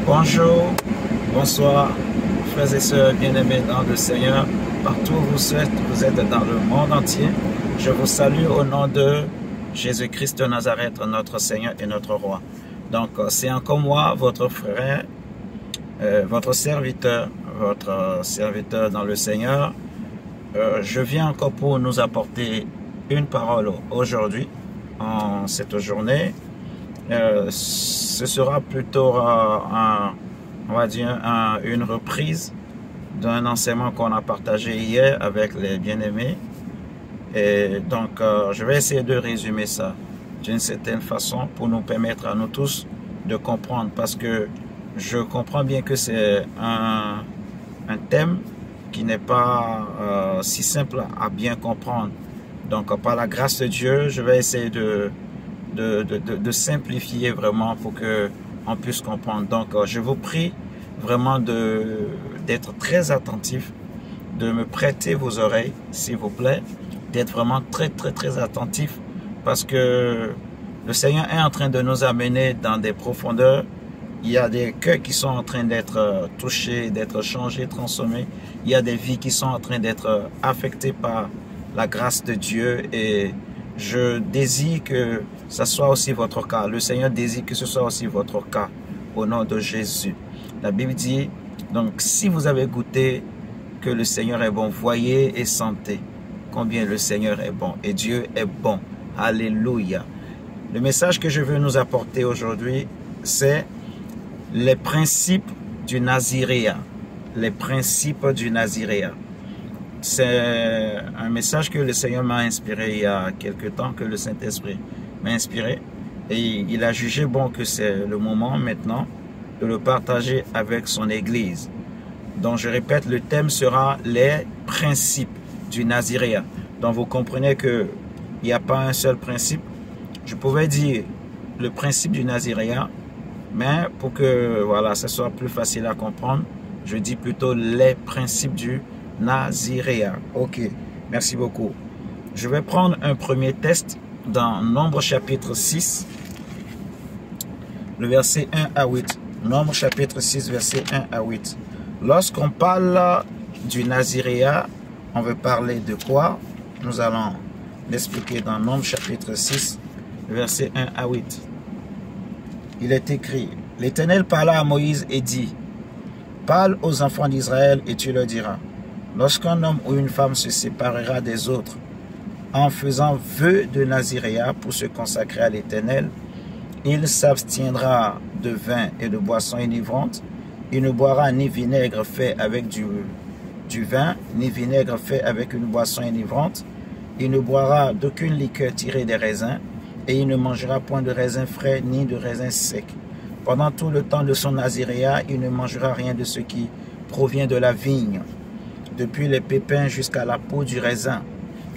Bonjour, bonsoir, frères et sœurs bien-aimés dans le Seigneur, partout où vous êtes dans le monde entier. Je vous salue au nom de Jésus-Christ de Nazareth, notre Seigneur et notre Roi. Donc, c'est encore moi, votre frère, votre serviteur dans le Seigneur. Je viens encore pour nous apporter une parole aujourd'hui, en cette journée. Ce sera plutôt, on va dire, une reprise d'un enseignement qu'on a partagé hier avec les bien-aimés. Et donc, je vais essayer de résumer ça d'une certaine façon pour nous permettre à nous tous de comprendre, parce que je comprends bien que c'est un thème qui n'est pas si simple à bien comprendre. Donc, par la grâce de Dieu, je vais essayer de simplifier vraiment pour que on puisse comprendre. Donc, je vous prie vraiment d'être très attentif, de me prêter vos oreilles, s'il vous plaît, d'être vraiment très attentif, parce que le Seigneur est en train de nous amener dans des profondeurs. Il y a des cœurs qui sont en train d'être touchés, d'être changés, transformés. Il y a des vies qui sont en train d'être affectées par la grâce de Dieu, et je désire que ce soit aussi votre cas. Le Seigneur désire que ce soit aussi votre cas au nom de Jésus. La Bible dit, donc, si vous avez goûté que le Seigneur est bon, voyez et sentez combien le Seigneur est bon. Et Dieu est bon. Alléluia. Le message que je veux nous apporter aujourd'hui, c'est les principes du Naziréat. Les principes du Naziréat. C'est un message que le Seigneur m'a inspiré il y a quelque temps, que le Saint-Esprit m'a inspiré. Et il a jugé bon que c'est le moment maintenant de le partager avec son Église. Donc je répète, le thème sera les principes du Naziréat. Donc vous comprenez qu'il n'y a pas un seul principe. Je pouvais dire le principe du Naziréat, mais pour que voilà, ce soit plus facile à comprendre, je dis plutôt les principes du Naziréat. Ok, merci beaucoup. Je vais prendre un premier test dans Nombre chapitre 6, le verset 1 à 8. Nombre chapitre 6, verset 1 à 8. Lorsqu'on parle du Naziréat, on veut parler de quoi? Nous allons l'expliquer dans Nombre chapitre 6, verset 1 à 8. Il est écrit, l'Éternel parla à Moïse et dit, parle aux enfants d'Israël et tu leur diras, lorsqu'un homme ou une femme se séparera des autres en faisant vœu de Naziréat pour se consacrer à l'Éternel, il s'abstiendra de vin et de boissons enivrantes. Il ne boira ni vinaigre fait avec du vin, ni vinaigre fait avec une boisson enivrante. Il ne boira d'aucune liqueur tirée des raisins, et il ne mangera point de raisins frais ni de raisins secs. Pendant tout le temps de son Naziréat, il ne mangera rien de ce qui provient de la vigne, depuis les pépins jusqu'à la peau du raisin.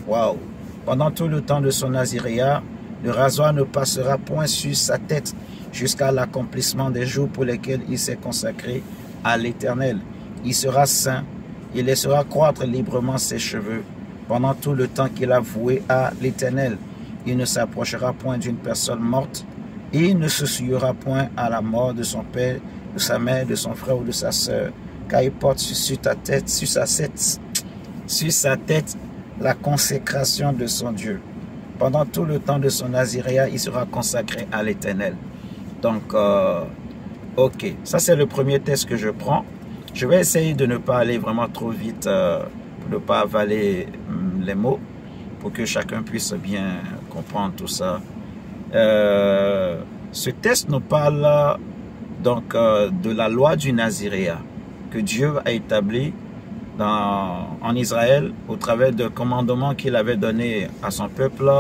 Waouh! Pendant tout le temps de son Naziréat, le rasoir ne passera point sur sa tête jusqu'à l'accomplissement des jours pour lesquels il s'est consacré à l'Éternel. Il sera saint, il laissera croître librement ses cheveux pendant tout le temps qu'il a voué à l'Éternel. Il ne s'approchera point d'une personne morte, et il ne se souillera point à la mort de son père, de sa mère, de son frère ou de sa sœur, car il porte sur sa tête la consécration de son Dieu. Pendant tout le temps de son Naziréat, il sera consacré à l'Éternel. Donc, ok, ça c'est le premier test que je prends. Je vais essayer de ne pas aller vraiment trop vite, pour ne pas avaler les mots, pour que chacun puisse bien comprendre tout ça. Ce test nous parle donc de la loi du Naziréat que Dieu a établi en Israël au travers de commandements qu'il avait donnés à son peuple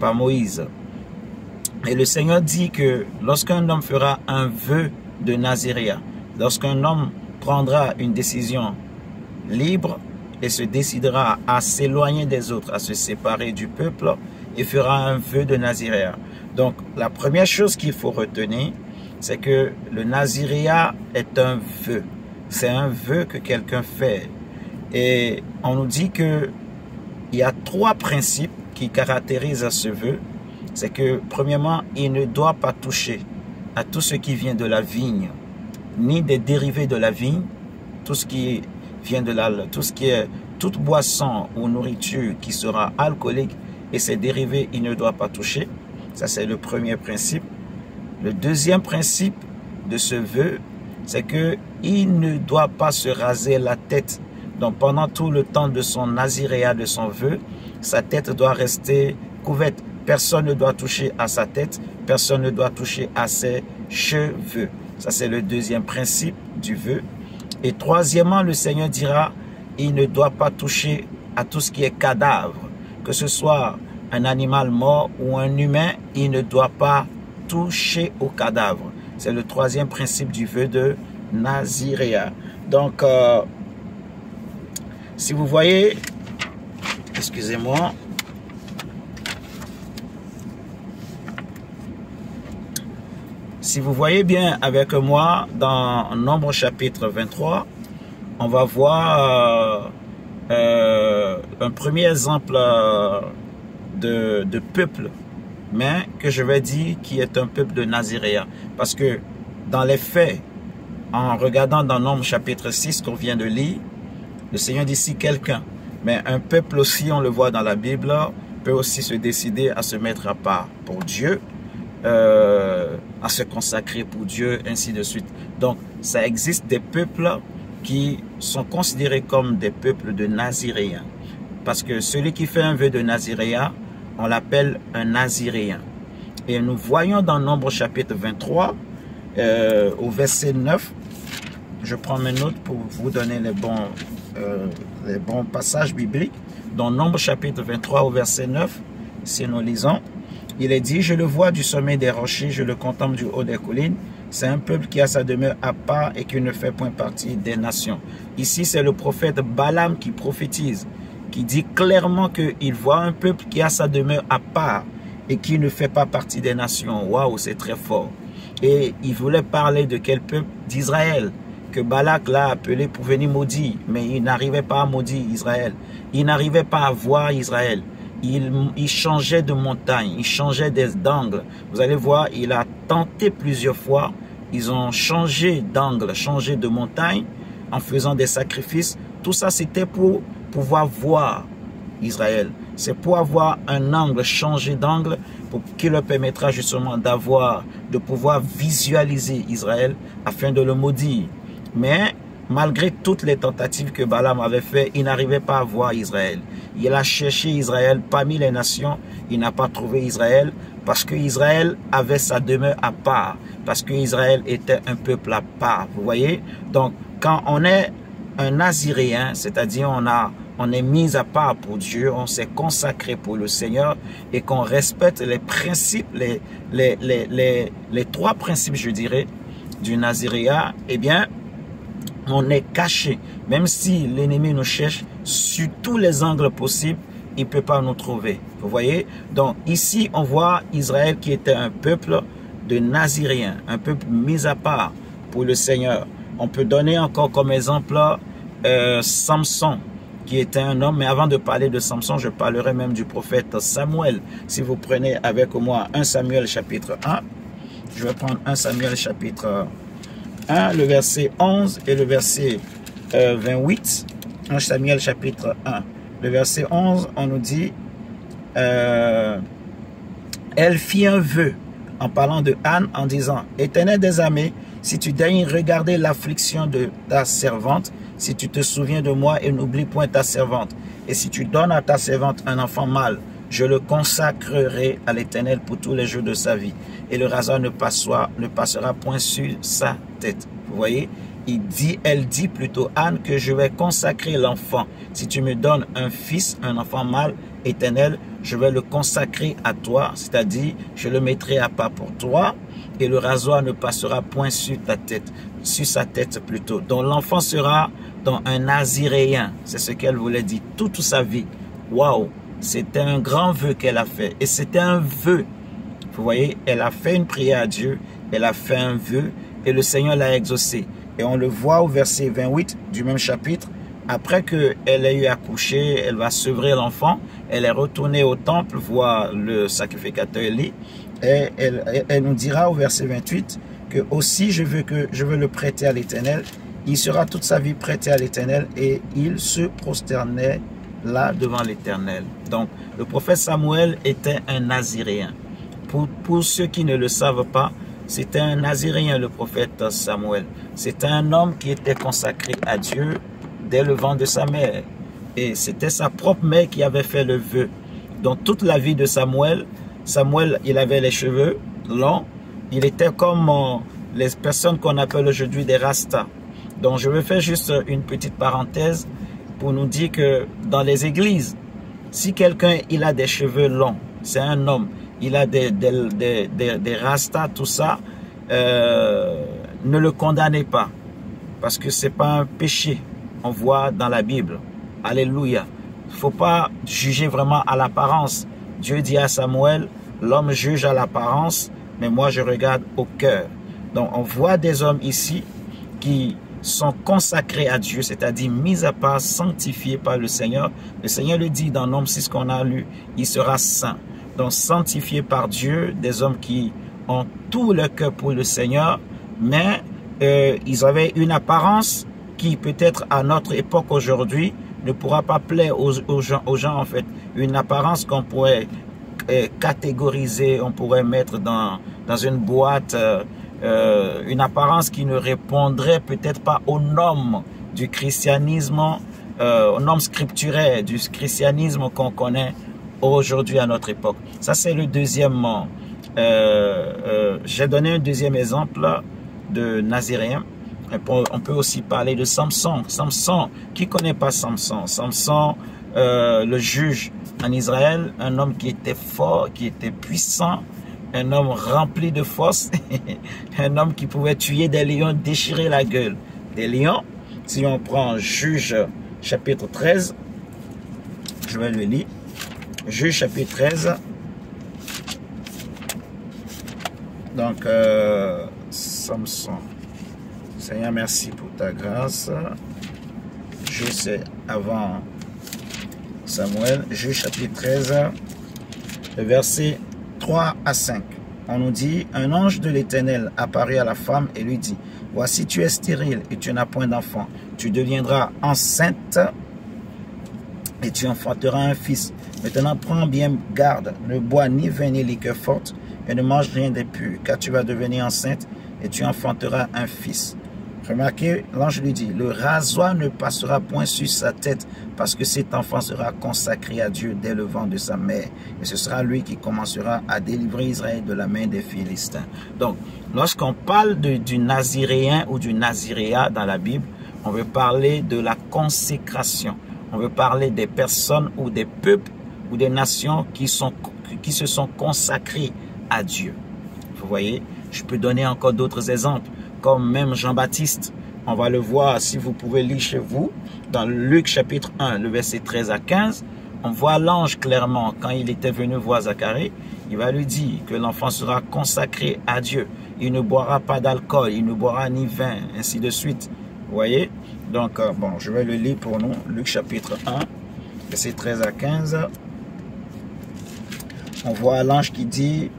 par Moïse. Et le Seigneur dit que lorsqu'un homme fera un vœu de Naziréat, lorsqu'un homme prendra une décision libre et se décidera à s'éloigner des autres, à se séparer du peuple, et fera un vœu de Naziréat. Donc la première chose qu'il faut retenir, c'est que le Naziréat est un vœu. C'est un vœu que quelqu'un fait. Et on nous dit qu'il y a 3 principes qui caractérisent ce vœu. C'est que, premièrement, il ne doit pas toucher à tout ce qui vient de la vigne. ni des dérivés de la vigne, tout ce qui vient de toute boisson ou nourriture qui sera alcoolique et ses dérivés, il ne doit pas toucher. Ça, c'est le premier principe. Le deuxième principe de ce vœu, c'est que il ne doit pas se raser la tête. Donc, pendant tout le temps de son naziréat, de son vœu, sa tête doit rester couverte. Personne ne doit toucher à sa tête, personne ne doit toucher à ses cheveux. Ça, c'est le deuxième principe du vœu. Et troisièmement, le Seigneur dira, il ne doit pas toucher à tout ce qui est cadavre. Que ce soit un animal mort ou un humain, il ne doit pas toucher au cadavre. C'est le troisième principe du vœu de naziréat. Donc, si vous voyez, excusez-moi, si vous voyez bien avec moi dans Nombre chapitre 23, on va voir un premier exemple de peuple, mais que je vais dire qui est un peuple de naziréat. Parce que dans les faits, en regardant dans Nombre chapitre 6 qu'on vient de lire, le Seigneur dit si quelqu'un, mais un peuple aussi, on le voit dans la Bible, peut aussi se décider à se mettre à part pour Dieu, à se consacrer pour Dieu, ainsi de suite. Donc, ça existe des peuples qui sont considérés comme des peuples de naziréens. Parce que celui qui fait un vœu de naziréat, on l'appelle un naziréen. Et nous voyons dans Nombre chapitre 23, au verset 9, je prends mes notes pour vous donner les bons passages bibliques. Dans Nombre chapitre 23 au verset 9, si nous lisons, il est dit, je le vois du sommet des rochers, je le contemple du haut des collines. C'est un peuple qui a sa demeure à part et qui ne fait point partie des nations. Ici, c'est le prophète Balaam qui prophétise, qui dit clairement qu'il voit un peuple qui a sa demeure à part et qui ne fait pas partie des nations. Waouh, c'est très fort. Et il voulait parler de quel peuple? D'Israël, que Balak l'a appelé pour venir maudire, mais il n'arrivait pas à maudire Israël. Il n'arrivait pas à voir Israël. Il changeait de montagne, il changeait d'angle. Vous allez voir, il a tenté plusieurs fois. Ils ont changé d'angle, changé de montagne en faisant des sacrifices. Tout ça, c'était pour pouvoir voir Israël. C'est pour avoir un angle, changer d'angle, qui leur permettra justement de pouvoir visualiser Israël afin de le maudire. Mais malgré toutes les tentatives que Balaam avait fait, il n'arrivait pas à voir Israël. Il a cherché Israël parmi les nations, il n'a pas trouvé Israël parce que Israël avait sa demeure à part, parce que Israël était un peuple à part. Vous voyez? Donc, quand on est un naziréen, c'est-à-dire on est mis à part pour Dieu, on s'est consacré pour le Seigneur et qu'on respecte les principes, les trois principes, je dirais, du naziréat, eh bien, on est caché. Même si l'ennemi nous cherche sur tous les angles possibles, il ne peut pas nous trouver. Vous voyez? Donc ici, on voit Israël qui était un peuple de naziréens, un peuple mis à part pour le Seigneur. On peut donner encore comme exemple Samson, qui était un homme. Mais avant de parler de Samson, je parlerai même du prophète Samuel. Si vous prenez avec moi 1 Samuel chapitre 1, je vais prendre 1 Samuel chapitre 1, le verset 11 et le verset 28. 1 Samuel chapitre 1. Le verset 11, on nous dit, elle fit un vœu en parlant de Anne en disant, Éternel des armées, si tu daignes regarder l'affliction de ta servante, si tu te souviens de moi et n'oublie point ta servante, et si tu donnes à ta servante un enfant mâle, je le consacrerai à l'Éternel pour tous les jours de sa vie, et le rasoir ne passera point sur sa tête. Vous voyez, elle dit plutôt, Anne, que je vais consacrer l'enfant. Si tu me donnes un fils, un enfant mâle, Éternel, je vais le consacrer à toi, c'est-à-dire, je le mettrai à part pour toi, et le rasoir ne passera point sur ta tête, sur sa tête plutôt. Donc l'enfant sera dans un naziréen, c'est ce qu'elle voulait dire, toute sa vie. Waouh, c'était un grand vœu qu'elle a fait, et c'était un vœu. Vous voyez, elle a fait une prière à Dieu, elle a fait un vœu, et le Seigneur l'a exaucé. Et on le voit au verset 28 du même chapitre. Après qu'elle ait eu accouché, elle va sevrer l'enfant. Elle est retournée au temple voir le sacrificateur Élie. Et elle nous dira au verset 28, que aussi je veux le prêter à l'Éternel. Il sera toute sa vie prêté à l'Éternel et il se prosternait là devant l'Éternel. Donc, le prophète Samuel était un Naziréen. Pour ceux qui ne le savent pas, c'était un Naziréen, le prophète Samuel. C'était un homme qui était consacré à Dieu dès le ventre de sa mère. Et c'était sa propre mère qui avait fait le vœu. Dans toute la vie de Samuel, il avait les cheveux longs. Il était comme les personnes qu'on appelle aujourd'hui des Rastas. Donc, je vais faire juste une petite parenthèse pour nous dire que dans les églises, si quelqu'un il a des cheveux longs, c'est un homme, il a des rastas, tout ça, ne le condamnez pas, parce que c'est pas un péché. On voit dans la Bible. Alléluia. Il ne faut pas juger vraiment à l'apparence. Dieu dit à Samuel, l'homme juge à l'apparence, mais moi je regarde au cœur. Donc on voit des hommes ici qui sont consacrés à Dieu, c'est-à-dire mis à part, sanctifiés par le Seigneur. Le Seigneur le dit dans Nombre 6 qu'on a lu, il sera saint. Donc sanctifiés par Dieu, des hommes qui ont tout leur cœur pour le Seigneur, mais ils avaient une apparence qui peut-être à notre époque aujourd'hui ne pourra pas plaire aux gens en fait. Une apparence qu'on pourrait catégoriser, on pourrait mettre dans une boîte, une apparence qui ne répondrait peut-être pas aux normes du christianisme, aux normes scripturaires du christianisme qu'on connaît aujourd'hui à notre époque. Ça c'est le deuxième. J'ai donné un deuxième exemple de Naziréen. On peut aussi parler de Samson. Samson, qui connaît pas Samson? Samson, le juge en Israël, un homme qui était fort, qui était puissant, un homme rempli de force, un homme qui pouvait tuer des lions, déchirer la gueule des lions. Si on prend Juge chapitre 13, je vais le lire. Juge chapitre 13. Donc, Samson. Seigneur, merci pour ta grâce. Juge, c'est avant Samuel. Juge chapitre 13, verset 3 à 5. On nous dit, un ange de l'Éternel apparut à la femme et lui dit, voici tu es stérile et tu n'as point d'enfant. Tu deviendras enceinte et tu enfanteras un fils. Maintenant, prends bien garde, ne bois ni vin ni liqueur forte et ne mange rien d'impur, car tu vas devenir enceinte et tu enfanteras un fils. Remarquez, l'ange lui dit, le rasoir ne passera point sur sa tête parce que cet enfant sera consacré à Dieu dès le ventre de sa mère. Et ce sera lui qui commencera à délivrer Israël de la main des Philistins. Donc, lorsqu'on parle du Naziréen ou du Naziréa dans la Bible, on veut parler de la consécration. On veut parler des personnes ou des peuples ou des nations qui se sont consacrés à Dieu. Vous voyez, je peux donner encore d'autres exemples. Comme même Jean-Baptiste, on va le voir si vous pouvez lire chez vous, dans Luc chapitre 1, le verset 13 à 15, on voit l'ange clairement, quand il était venu voir Zacharie, il va lui dire que l'enfant sera consacré à Dieu. Il ne boira pas d'alcool, il ne boira ni vin, ainsi de suite. Vous voyez? Donc, bon, je vais le lire pour nous, Luc chapitre 1, verset 13 à 15. On voit l'ange qui dit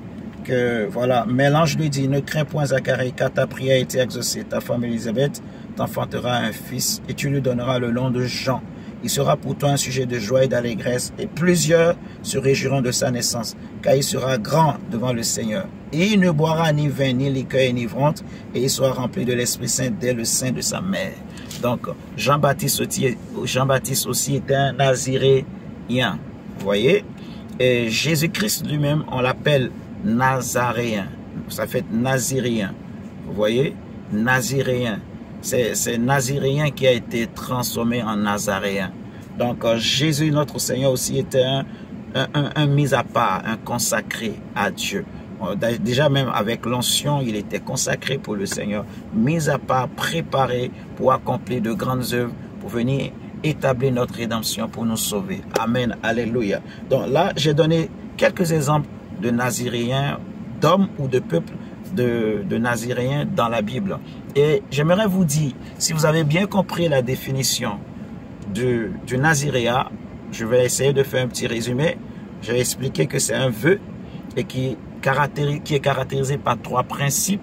que, voilà, mais l'ange lui dit, ne crains point Zacharie, car ta prière a été exaucée. Ta femme Élisabeth t'enfantera un fils et tu lui donneras le nom de Jean. Il sera pour toi un sujet de joie et d'allégresse et plusieurs se réjouiront de sa naissance, car il sera grand devant le Seigneur. Et il ne boira ni vin, ni liqueur enivrante, et il sera rempli de l'Esprit Saint dès le sein de sa mère. Donc, Jean-Baptiste aussi était un Naziréen. Vous voyez? Et Jésus-Christ lui-même, on l'appelle Nazaréen. Ça fait Naziréen. Vous voyez? Naziréen. C'est Naziréen qui a été transformé en Nazaréen. Donc, Jésus, notre Seigneur, aussi était un mis à part, un consacré à Dieu. Déjà même avec l'onction, il était consacré pour le Seigneur, mis à part, préparé pour accomplir de grandes œuvres, pour venir établir notre rédemption pour nous sauver. Amen, alléluia. Donc là, j'ai donné quelques exemples de Naziréens, d'hommes ou de peuples de Naziréens dans la Bible. Et j'aimerais vous dire, si vous avez bien compris la définition du Naziréa, je vais essayer de faire un petit résumé. Je vais expliquer que c'est un vœu et qui est caractérisé par trois principes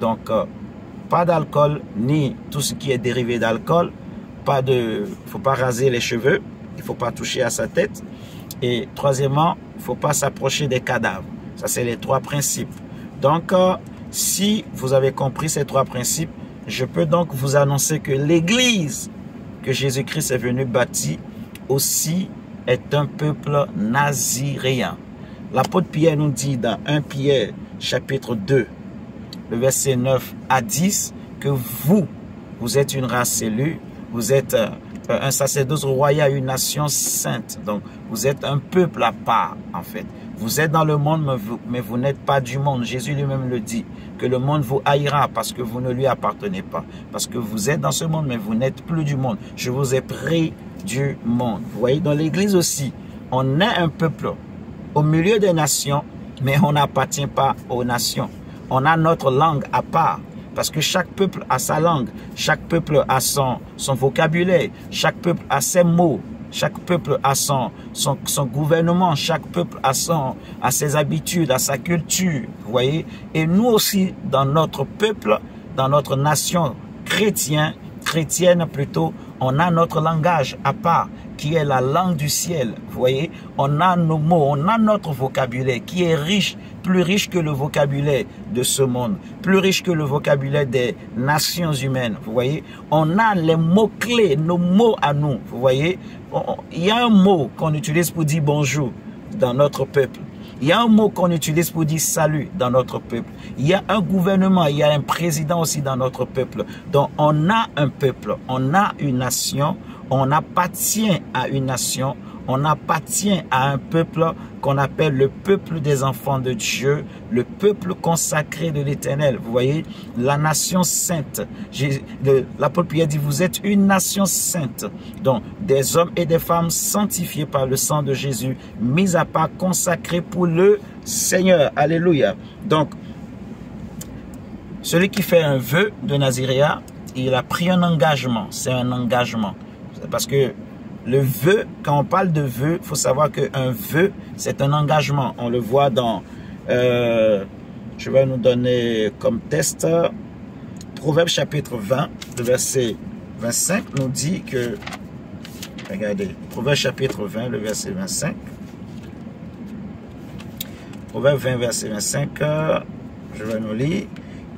Donc, pas d'alcool, ni tout ce qui est dérivé d'alcool. Faut pas raser les cheveux. Il faut pas toucher à sa tête. Et troisièmement, il faut pas s'approcher des cadavres. Ça, c'est les 3 principes. Donc, si vous avez compris ces 3 principes, je peux donc vous annoncer que l'Église que Jésus-Christ est venu bâtir aussi est un peuple naziréen. L'apôtre Pierre nous dit dans 1 Pierre chapitre 2, le verset 9 à 10, que vous êtes une race élue, vous êtes un sacerdoce royal, une nation sainte. Donc, vous êtes un peuple à part, en fait. Vous êtes dans le monde, mais vous n'êtes pas du monde. Jésus lui-même le dit, que le monde vous haïra parce que vous ne lui appartenez pas. Parce que vous êtes dans ce monde, mais vous n'êtes plus du monde. Je vous ai pris du monde. Vous voyez, dans l'Église aussi, on est un peuple au milieu des nations, mais on n'appartient pas aux nations. On a notre langue à part. Parce que chaque peuple a sa langue, chaque peuple a son vocabulaire, chaque peuple a ses mots, chaque peuple a son gouvernement, chaque peuple a ses habitudes, a sa culture, vous voyez. Et nous aussi, dans notre peuple, dans notre nation chrétienne plutôt, on a notre langage à part, qui est la langue du ciel, vous voyez. On a nos mots, on a notre vocabulaire qui est riche, plus riche que le vocabulaire de ce monde, plus riche que le vocabulaire des nations humaines, vous voyez. On a les mots-clés, nos mots à nous, vous voyez. Il y a un mot qu'on utilise pour dire bonjour dans notre peuple. Il y a un mot qu'on utilise pour dire salut dans notre peuple. Il y a un gouvernement, il y a un président aussi dans notre peuple. Donc on a un peuple, on a une nation, on appartient à une nation, on appartient à un peuple qu'on appelle le peuple des enfants de Dieu, le peuple consacré de l'Éternel. Vous voyez, la nation sainte. L'apôtre Pierre dit, vous êtes une nation sainte. Donc, des hommes et des femmes sanctifiés par le sang de Jésus, mis à part, consacrés pour le Seigneur. Alléluia. Donc, celui qui fait un vœu de Naziréat, il a pris un engagement. C'est un engagement. Parce que le vœu, quand on parle de vœu, il faut savoir qu'un vœu, c'est un engagement. On le voit dans, je vais nous donner comme test, Proverbe chapitre 20, le verset 25 nous dit que, regardez, Proverbe chapitre 20, le verset 25, Proverbe 20, verset 25, je vais nous lire,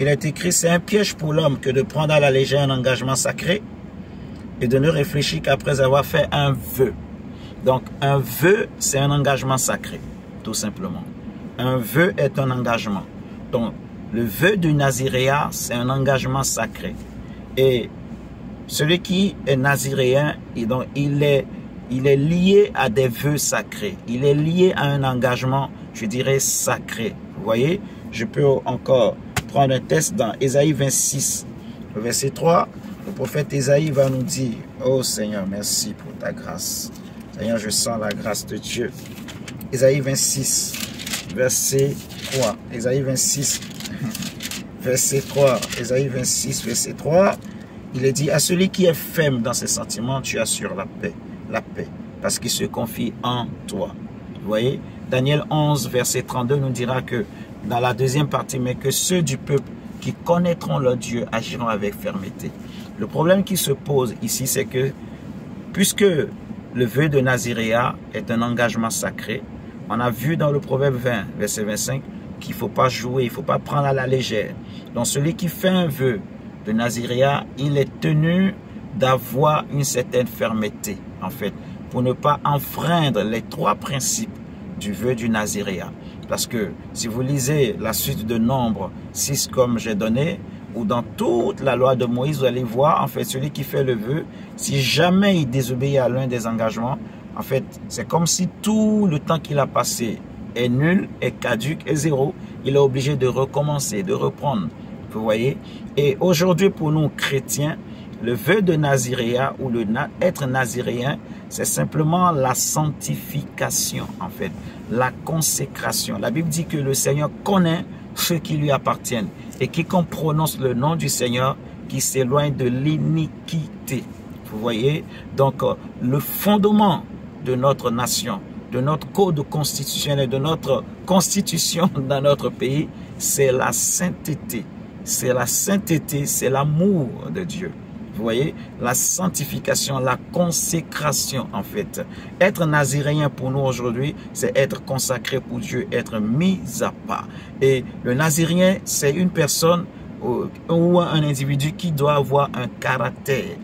il est écrit, c'est un piège pour l'homme que de prendre à la légère un engagement sacré, et de ne réfléchir qu'après avoir fait un vœu. Donc, un vœu, c'est un engagement sacré, tout simplement. Un vœu est un engagement. Donc, le vœu du naziréat, c'est un engagement sacré. Et celui qui est naziréen, il est lié à des vœux sacrés. Il est lié à un engagement, je dirais, sacré. Vous voyez, je peux encore prendre un texte dans Ésaïe 26, le verset 3. Le prophète Ésaïe va nous dire, oh Seigneur, merci pour ta grâce. Seigneur, je sens la grâce de Dieu. Ésaïe 26, verset 3. Ésaïe 26, verset 3. Ésaïe 26, verset 3. Il est dit, à celui qui est ferme dans ses sentiments, tu assures la paix, parce qu'il se confie en toi. Vous voyez, Daniel 11, verset 32 nous dira que, dans la deuxième partie, mais que ceux du peuple qui connaîtront leur Dieu agiront avec fermeté. Le problème qui se pose ici, c'est que puisque le vœu de Naziréat est un engagement sacré, on a vu dans le Proverbe 20, verset 25, qu'il ne faut pas jouer, il ne faut pas prendre à la légère. Donc celui qui fait un vœu de Naziréat, il est tenu d'avoir une certaine fermeté, en fait, pour ne pas enfreindre les 3 principes du vœu du Naziréat. Parce que si vous lisez la suite de Nombres 6 comme j'ai donné, ou dans toute la loi de Moïse, vous allez voir, en fait, celui qui fait le vœu, si jamais il désobéit à l'un des engagements, en fait, c'est comme si tout le temps qu'il a passé est nul, est caduque, est zéro. Il est obligé de recommencer, de reprendre. Vous voyez? Et aujourd'hui, pour nous, chrétiens, le vœu de Naziréat ou être naziréen, c'est simplement la sanctification, en fait, la consécration. La Bible dit que le Seigneur connaît ceux qui lui appartiennent. Et quiconque prononce le nom du Seigneur, qui s'éloigne de l'iniquité. Vous voyez? Donc, le fondement de notre nation, de notre code constitutionnel, de notre constitution dans notre pays, c'est la sainteté. c'est la sainteté, c'est l'amour de Dieu. Vous voyez, la sanctification, la consécration en fait. Être naziréen pour nous aujourd'hui, c'est être consacré pour Dieu, être mis à part. Et le naziréen, c'est une personne ou un individu qui doit avoir un caractère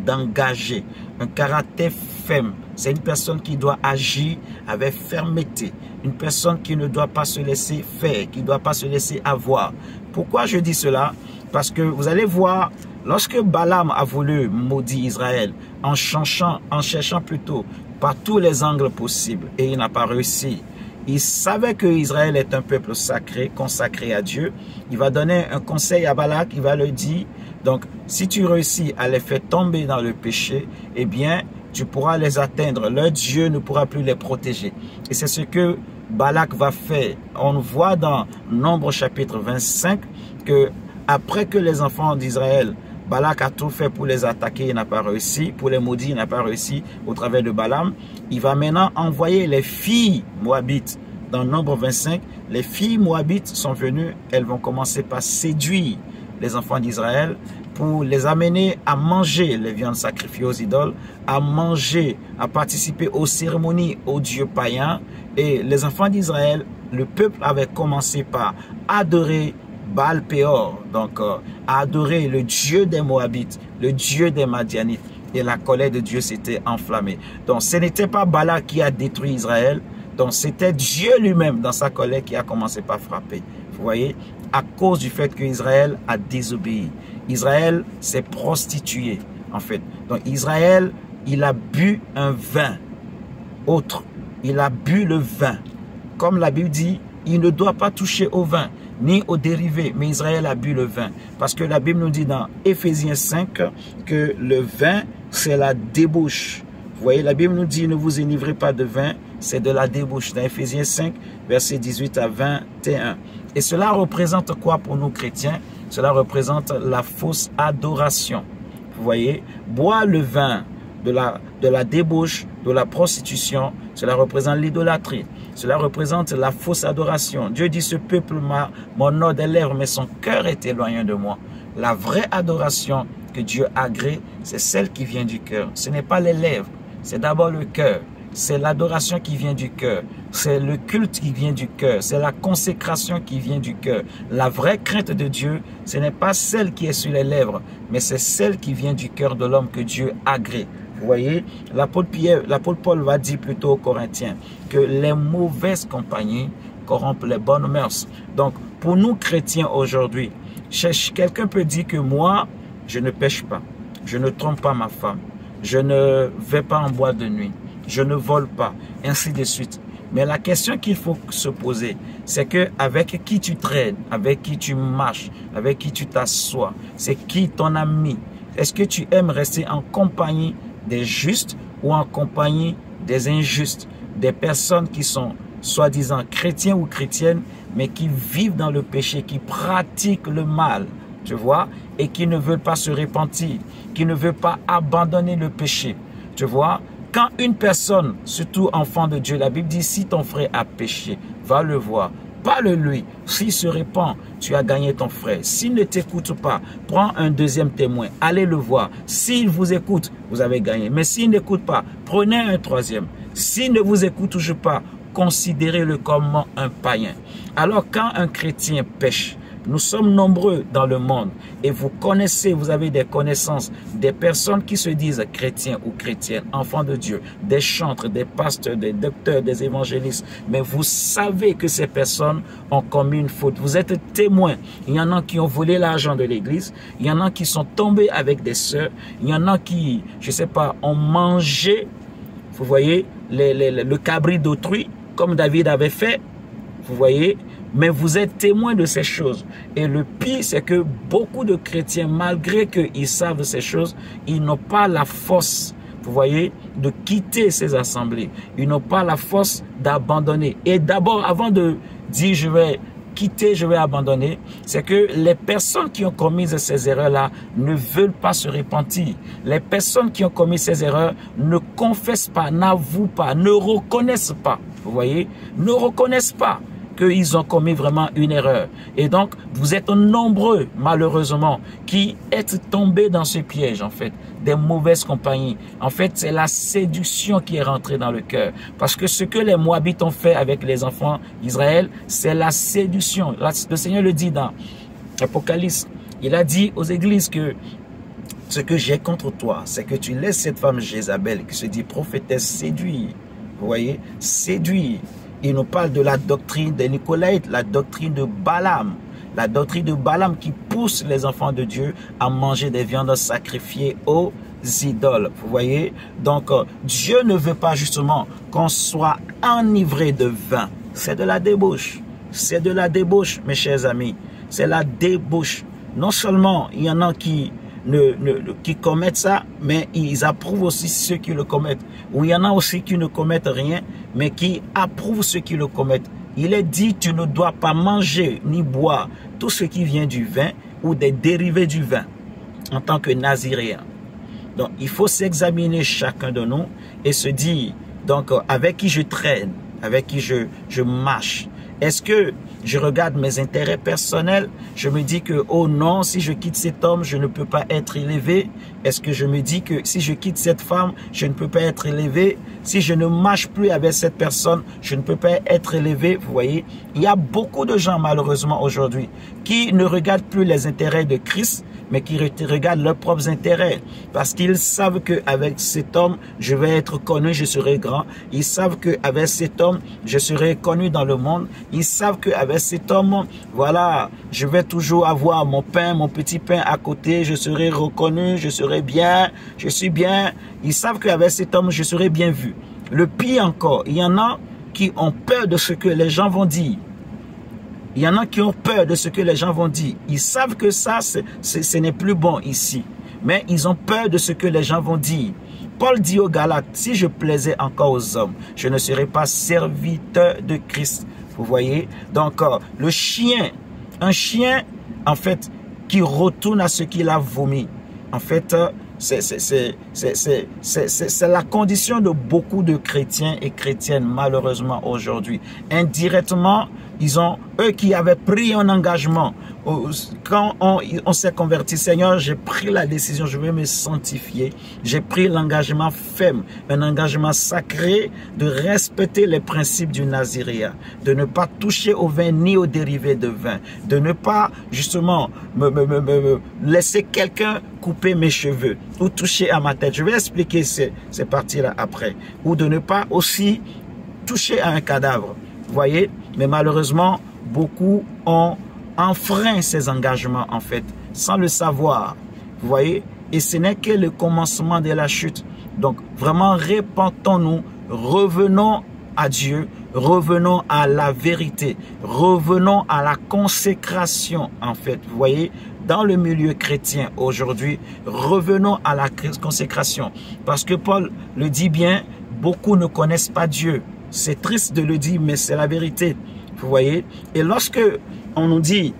d'engagé, un caractère ferme. C'est une personne qui doit agir avec fermeté, une personne qui ne doit pas se laisser faire, qui ne doit pas se laisser avoir. Pourquoi je dis cela? Parce que vous allez voir, lorsque Balaam a voulu maudire Israël, en cherchant plutôt par tous les angles possibles, et il n'a pas réussi. Il savait que Israël est un peuple sacré, consacré à Dieu. Il va donner un conseil à Balak, il va lui dire, donc si tu réussis à les faire tomber dans le péché, eh bien, tu pourras les atteindre. Leur Dieu ne pourra plus les protéger. Et c'est ce que Balak va faire. On voit dans Nombre chapitre 25 que après que les enfants d'Israël, Balak a tout fait pour les attaquer, il n'a pas réussi. Pour les maudire, il n'a pas réussi au travers de Balaam. Il va maintenant envoyer les filles moabites. Dans Nombre 25, les filles moabites sont venues, elles vont commencer par séduire les enfants d'Israël pour les amener à manger les viandes sacrifiées aux idoles, à manger, à participer aux cérémonies aux dieux païens. Et les enfants d'Israël, le peuple avait commencé par adorer Baal Péor, donc à adorer le dieu des Moabites, le dieu des Madianites. Et la colère de Dieu s'était enflammée. Donc ce n'était pas Balak qui a détruit Israël, donc c'était Dieu lui-même dans sa colère qui a commencé par frapper. Vous voyez, à cause du fait qu'Israël a désobéi. Israël s'est prostitué, en fait. Donc Israël, il a bu un vin autre. Il a bu le vin. Comme la Bible dit, il ne doit pas toucher au vin, ni aux dérivés. Mais Israël a bu le vin. Parce que la Bible nous dit dans Éphésiens 5 que le vin, c'est la débauche. Vous voyez, la Bible nous dit, ne vous enivrez pas de vin, c'est de la débauche. Dans Éphésiens 5, versets 18 à 21. Et cela représente quoi pour nous chrétiens? Cela représente la fausse adoration. Vous voyez, boire le vin de la débauche, de la prostitution, cela représente l'idolâtrie. Cela représente la fausse adoration. Dieu dit, ce peuple m'honore des lèvres, mais son cœur est éloigné de moi. La vraie adoration que Dieu agrée, c'est celle qui vient du cœur. Ce n'est pas les lèvres, c'est d'abord le cœur. C'est l'adoration qui vient du cœur. C'est le culte qui vient du cœur. C'est la consécration qui vient du cœur. La vraie crainte de Dieu, ce n'est pas celle qui est sur les lèvres, mais c'est celle qui vient du cœur de l'homme que Dieu agrée. Vous voyez, l'apôtre Paul va dire plutôt aux Corinthiens que les mauvaises compagnies corrompent les bonnes mœurs. Donc, pour nous chrétiens aujourd'hui, quelqu'un peut dire que moi, je ne pêche pas, je ne trompe pas ma femme, je ne vais pas en boîte de nuit, je ne vole pas, ainsi de suite. Mais la question qu'il faut se poser, c'est que avec qui tu traînes, avec qui tu marches, avec qui tu t'assois, c'est qui ton ami? Est-ce que tu aimes rester en compagnie des justes ou en compagnie des injustes, des personnes qui sont soi-disant chrétiens ou chrétiennes, mais qui vivent dans le péché, qui pratiquent le mal, tu vois, et qui ne veulent pas se repentir, qui ne veulent pas abandonner le péché, tu vois. Quand une personne, surtout enfant de Dieu, la Bible dit, si ton frère a péché, va le voir. Parle-lui. S'il se répand, tu as gagné ton frère. S'il ne t'écoute pas, prends un deuxième témoin. Allez le voir. S'il vous écoute, vous avez gagné. Mais s'il n'écoute pas, prenez un troisième. S'il ne vous écoute toujours pas, considérez-le comme un païen. Alors quand un chrétien pêche, nous sommes nombreux dans le monde et vous connaissez, vous avez des connaissances, des personnes qui se disent chrétiens ou chrétiennes, enfants de Dieu, des chantres, des pasteurs, des docteurs, des évangélistes. Mais vous savez que ces personnes ont commis une faute. Vous êtes témoins. Il y en a qui ont volé l'argent de l'église. Il y en a qui sont tombés avec des sœurs. Il y en a qui, je ne sais pas, ont mangé, vous voyez, le cabri d'autrui, comme David avait fait. Vous voyez, mais vous êtes témoins de ces choses. Et le pire, c'est que beaucoup de chrétiens, malgré qu'ils savent ces choses, ils n'ont pas la force, vous voyez, de quitter ces assemblées. Ils n'ont pas la force d'abandonner. Et d'abord, avant de dire je vais quitter, je vais abandonner, c'est que les personnes qui ont commis ces erreurs-là ne veulent pas se repentir. Les personnes qui ont commis ces erreurs ne confessent pas, n'avouent pas, ne reconnaissent pas. Vous voyez, ne reconnaissent pas. qu'ils ont commis vraiment une erreur. Et donc, vous êtes nombreux, malheureusement, qui êtes tombés dans ce piège, en fait, des mauvaises compagnies. En fait, c'est la séduction qui est rentrée dans le cœur. Parce que ce que les Moabites ont fait avec les enfants d'Israël, c'est la séduction. Le Seigneur le dit dans Apocalypse. Il a dit aux églises que ce que j'ai contre toi, c'est que tu laisses cette femme Jézabel, qui se dit prophétesse, séduire. Vous voyez, séduire. Il nous parle de la doctrine des Nicolaïtes, la doctrine de Balaam. La doctrine de Balaam qui pousse les enfants de Dieu à manger des viandes sacrifiées aux idoles. Vous voyez, donc Dieu ne veut pas justement qu'on soit enivré de vin. C'est de la débauche. C'est de la débauche, mes chers amis. C'est la débauche. Non seulement il y en a qui commettent ça, mais ils approuvent aussi ceux qui le commettent. Ou il y en a aussi qui ne commettent rien, mais qui approuvent ceux qui le commettent. Il est dit, tu ne dois pas manger ni boire tout ce qui vient du vin ou des dérivés du vin en tant que naziréen. Donc, il faut s'examiner chacun de nous et se dire, donc, avec qui je traîne, avec qui je marche. Est-ce que je regarde mes intérêts personnels? Je me dis que, oh non, si je quitte cet homme, je ne peux pas être élevé. Est-ce que je me dis que si je quitte cette femme, je ne peux pas être élevé? Si je ne marche plus avec cette personne, je ne peux pas être élevé. Vous voyez, il y a beaucoup de gens, malheureusement, aujourd'hui, qui ne regardent plus les intérêts de Christ, mais qui regardent leurs propres intérêts. Parce qu'ils savent qu'avec cet homme, je vais être connu, je serai grand. Ils savent qu'avec cet homme, je serai connu dans le monde. Ils savent qu'avec cet homme, voilà, je vais toujours avoir mon pain, mon petit pain à côté. Je serai reconnu, je serai bien, je suis bien. Ils savent qu'avec cet homme, je serai bien vu. Le pire encore, il y en a qui ont peur de ce que les gens vont dire. Il y en a qui ont peur de ce que les gens vont dire. Ils savent que ça, ce n'est plus bon ici. Mais ils ont peur de ce que les gens vont dire. Paul dit aux Galates, si je plaisais encore aux hommes, je ne serais pas serviteur de Christ. Vous voyez? Donc, le chien, un chien, en fait, qui retourne à ce qu'il a vomi. En fait, c'est la condition de beaucoup de chrétiens et chrétiennes, malheureusement, aujourd'hui. Indirectement, ils ont, eux qui avaient pris un engagement, quand on s'est converti, Seigneur, j'ai pris la décision, je vais me sanctifier. J'ai pris l'engagement ferme, un engagement sacré de respecter les principes du naziréat, de ne pas toucher au vin ni aux dérivés de vin, de ne pas justement me laisser quelqu'un couper mes cheveux ou toucher à ma tête. Je vais expliquer ces parties-là après. Ou de ne pas aussi toucher à un cadavre. Vous voyez? Mais malheureusement, beaucoup ont enfreint ces engagements, en fait, sans le savoir. Vous voyez? Et ce n'est que le commencement de la chute. Donc, vraiment, repentons-nous, revenons à Dieu, revenons à la vérité, revenons à la consécration, en fait. Vous voyez? Dans le milieu chrétien aujourd'hui, revenons à la consécration. Parce que Paul le dit bien, beaucoup ne connaissent pas Dieu. C'est triste de le dire, mais c'est la vérité. Vous voyez? Et lorsque on nous dit,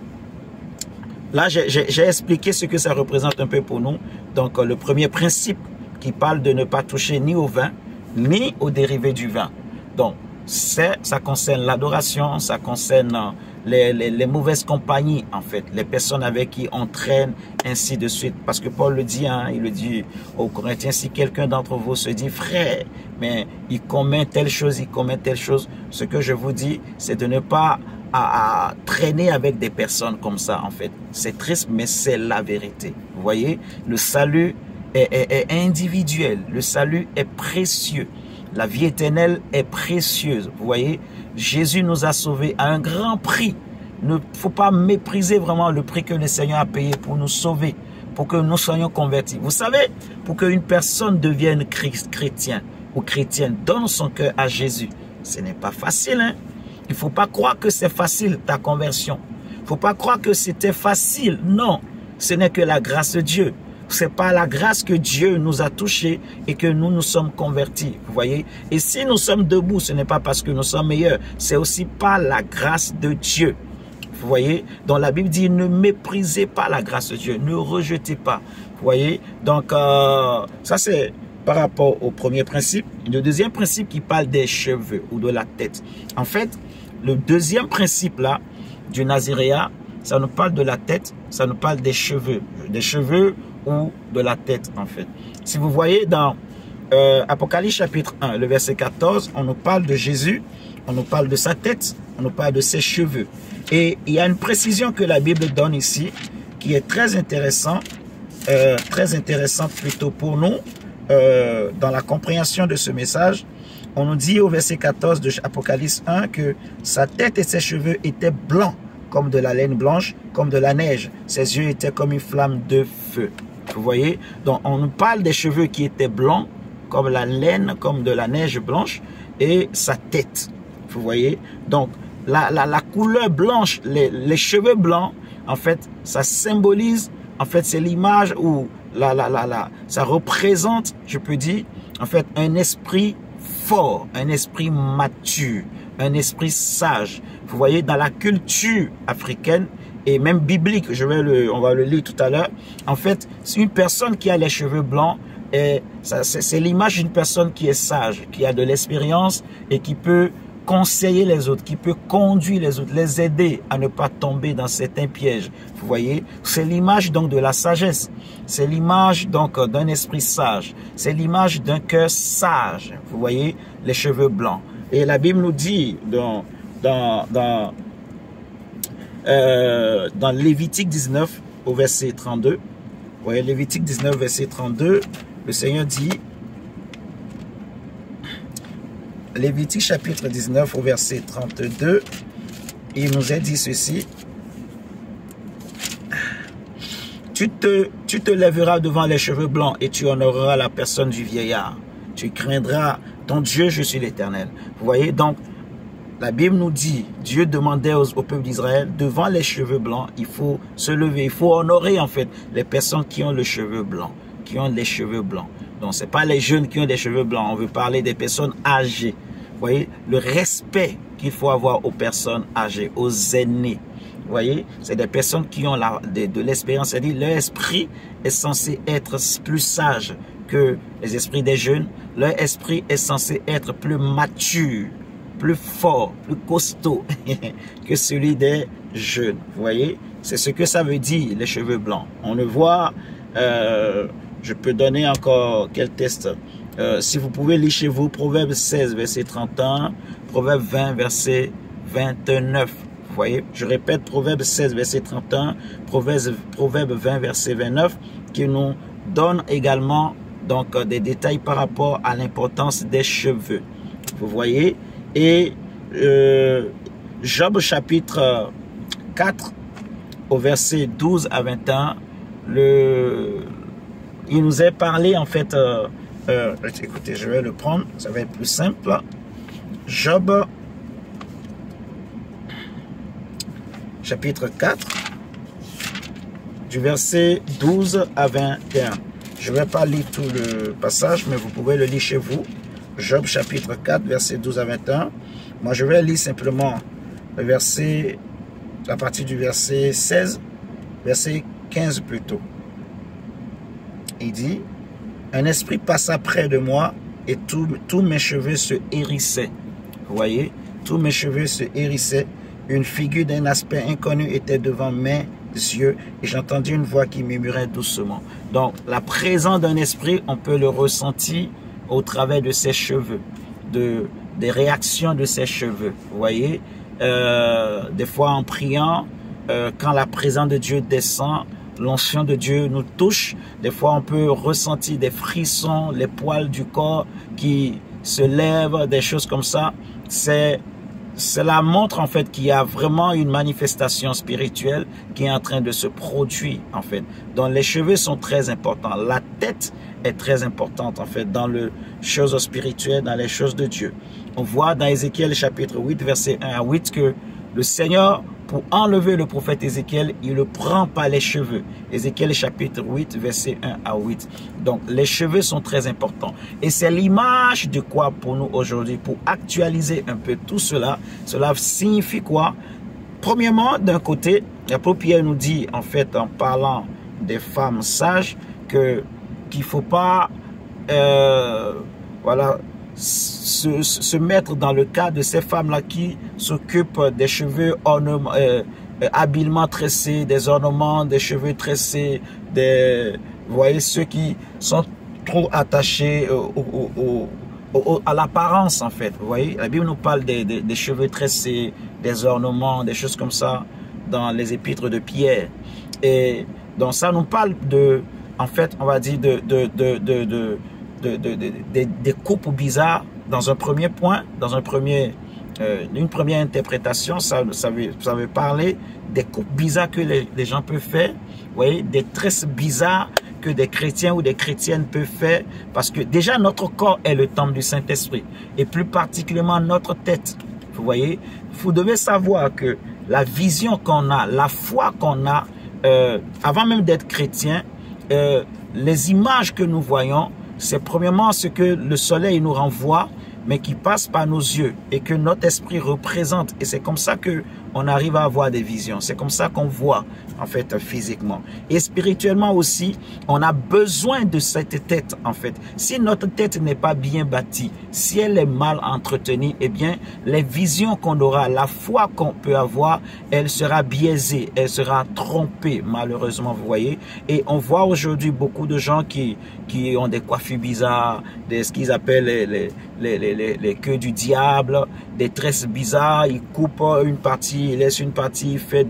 là j'ai expliqué ce que ça représente un peu pour nous. Donc le premier principe qui parle de ne pas toucher ni au vin, ni aux dérivés du vin. Donc ça concerne l'adoration, ça concerne les mauvaises compagnies, en fait, les personnes avec qui on traîne, ainsi de suite. Parce que Paul le dit, hein, il le dit aux Corinthiens, si quelqu'un d'entre vous se dit frère, mais il commet telle chose, ce que je vous dis, c'est de ne pas à traîner avec des personnes comme ça, en fait. C'est triste, mais c'est la vérité. Vous voyez, le salut est individuel, le salut est précieux. La vie éternelle est précieuse. Vous voyez, Jésus nous a sauvés à un grand prix. Il ne faut pas mépriser vraiment le prix que le Seigneur a payé pour nous sauver, pour que nous soyons convertis. Vous savez, pour qu'une personne devienne chrétien ou chrétienne, donne son cœur à Jésus, ce n'est pas facile. Hein? Il ne faut pas croire que c'est facile ta conversion. Il ne faut pas croire que c'était facile. Non, ce n'est que la grâce de Dieu. C'est par la grâce que Dieu nous a touchés et que nous nous sommes convertis. Vous voyez? Et si nous sommes debout, ce n'est pas parce que nous sommes meilleurs. C'est aussi par la grâce de Dieu. Vous voyez? Donc la Bible dit, ne méprisez pas la grâce de Dieu. Ne rejetez pas. Vous voyez? Donc ça c'est par rapport au premier principe. Le deuxième principe qui parle des cheveux ou de la tête. En fait, le deuxième principe là du naziréat, ça nous parle de la tête, ça nous parle des cheveux ou de la tête en fait. Si vous voyez dans Apocalypse chapitre 1, le verset 14, on nous parle de Jésus, on nous parle de sa tête, on nous parle de ses cheveux. Et il y a une précision que la Bible donne ici qui est très intéressante plutôt pour nous dans la compréhension de ce message. On nous dit au verset 14 de Apocalypse 1 que sa tête et ses cheveux étaient blancs comme de la laine blanche, comme de la neige. Ses yeux étaient comme une flamme de feu. Vous voyez? Donc on nous parle des cheveux qui étaient blancs, comme la laine, comme de la neige blanche, et sa tête. Vous voyez? Donc la couleur blanche, les cheveux blancs, en fait, ça symbolise, en fait, c'est l'image où ça représente, je peux dire, en fait, un esprit fort, un esprit mature, un esprit sage. Vous voyez, dans la culture africaine et même biblique, on va le lire tout à l'heure, en fait, c'est une personne qui a les cheveux blancs, c'est l'image d'une personne qui est sage, qui a de l'expérience et qui peut conseiller les autres, qui peut conduire les autres, les aider à ne pas tomber dans certains pièges. Vous voyez, c'est l'image donc de la sagesse. C'est l'image donc d'un esprit sage. C'est l'image d'un cœur sage. Vous voyez, les cheveux blancs. Et la Bible nous dit dans Lévitique 19 au verset 32. Vous voyez, Lévitique 19 verset 32, le Seigneur dit, Lévitique chapitre 19 au verset 32, il nous est dit ceci. Tu te lèveras devant les cheveux blancs et tu honoreras la personne du vieillard. Tu craindras ton Dieu, je suis l'Éternel. Vous voyez, donc, la Bible nous dit, Dieu demandait au peuple d'Israël, devant les cheveux blancs, il faut se lever, il faut honorer en fait les personnes qui ont le cheveu blanc, qui ont les cheveux blancs. Donc, ce n'est pas les jeunes qui ont des cheveux blancs, on veut parler des personnes âgées. Vous voyez, le respect qu'il faut avoir aux personnes âgées, aux aînés. Vous voyez, c'est des personnes qui ont de l'expérience, c'est-à-dire leur esprit est censé être plus sage que les esprits des jeunes. Leur esprit est censé être plus mature, plus fort, plus costaud que celui des jeunes. Vous voyez, c'est ce que ça veut dire, les cheveux blancs. On le voit, je peux donner encore quel test. Si vous pouvez lire chez vous, Proverbe 16, verset 31, Proverbe 20, verset 29. Vous voyez, je répète, Proverbe 16, verset 31, Proverbe 20, verset 29, qui nous donne également donc des détails par rapport à l'importance des cheveux. Vous voyez, et Job chapitre 4, au verset 12 à 21, il nous est parlé en fait... écoutez, je vais le prendre, ça va être plus simple. Job, chapitre 4, du verset 12 à 21. Je ne vais pas lire tout le passage, mais vous pouvez le lire chez vous. Job, chapitre 4, verset 12 à 21. Moi, je vais lire simplement le verset, à partir du verset 16, verset 15 plutôt. Il dit... Un esprit passa près de moi et tous mes cheveux se hérissaient. Vous voyez, tous mes cheveux se hérissaient. Une figure d'un aspect inconnu était devant mes yeux et j'entendis une voix qui murmurait doucement. Donc, la présence d'un esprit, on peut le ressentir au travers de ses cheveux, des réactions de ses cheveux. Vous voyez, des fois en priant, quand la présence de Dieu descend, l'onction de Dieu nous touche. Des fois, on peut ressentir des frissons, les poils du corps qui se lèvent, des choses comme ça. Cela montre en fait qu'il y a vraiment une manifestation spirituelle qui est en train de se produire en fait. Donc les cheveux sont très importants. La tête est très importante en fait dans les choses spirituelles, dans les choses de Dieu. On voit dans Ézéchiel chapitre 8, verset 1 à 8 que le Seigneur, pour enlever le prophète Ézéchiel, il le prend par les cheveux. Ézéchiel chapitre 8, verset 1 à 8. Donc, les cheveux sont très importants. Et c'est l'image de quoi pour nous aujourd'hui? Pour actualiser un peu tout cela, cela signifie quoi? Premièrement, d'un côté, l'apôtre Pierre nous dit, en fait, en parlant des femmes sages, qu'il ne faut pas, voilà, se mettre dans le cas de ces femmes-là qui s'occupent des cheveux habilement tressés, des ornements, des cheveux tressés, vous voyez, ceux qui sont trop attachés à l'apparence, en fait. Vous voyez, la Bible nous parle des cheveux tressés, des ornements, des choses comme ça dans les épîtres de Pierre. Et donc ça nous parle en fait, on va dire des coupes bizarres dans un premier point, dans une première interprétation. Ça veut parler des coupes bizarres que les gens peuvent faire. Vous voyez, des tresses bizarres que des chrétiens ou des chrétiennes peuvent faire, parce que déjà notre corps est le temple du Saint-Esprit, et plus particulièrement notre tête. Vous voyez, vous devez savoir que la vision qu'on a, la foi qu'on a, avant même d'être chrétien, les images que nous voyons, c'est premièrement ce que le soleil nous renvoie, mais qui passe par nos yeux et que notre esprit représente. Et c'est comme ça que on arrive à avoir des visions. C'est comme ça qu'on voit, en fait, physiquement. Et spirituellement aussi, on a besoin de cette tête, en fait. Si notre tête n'est pas bien bâtie, si elle est mal entretenue, eh bien, les visions qu'on aura, la foi qu'on peut avoir, elle sera biaisée, elle sera trompée, malheureusement, vous voyez. Et on voit aujourd'hui beaucoup de gens qui ont des coiffures bizarres, ce qu'ils appellent les queues du diable, des tresses bizarres, ils coupent une partie, ils laissent une partie, ils font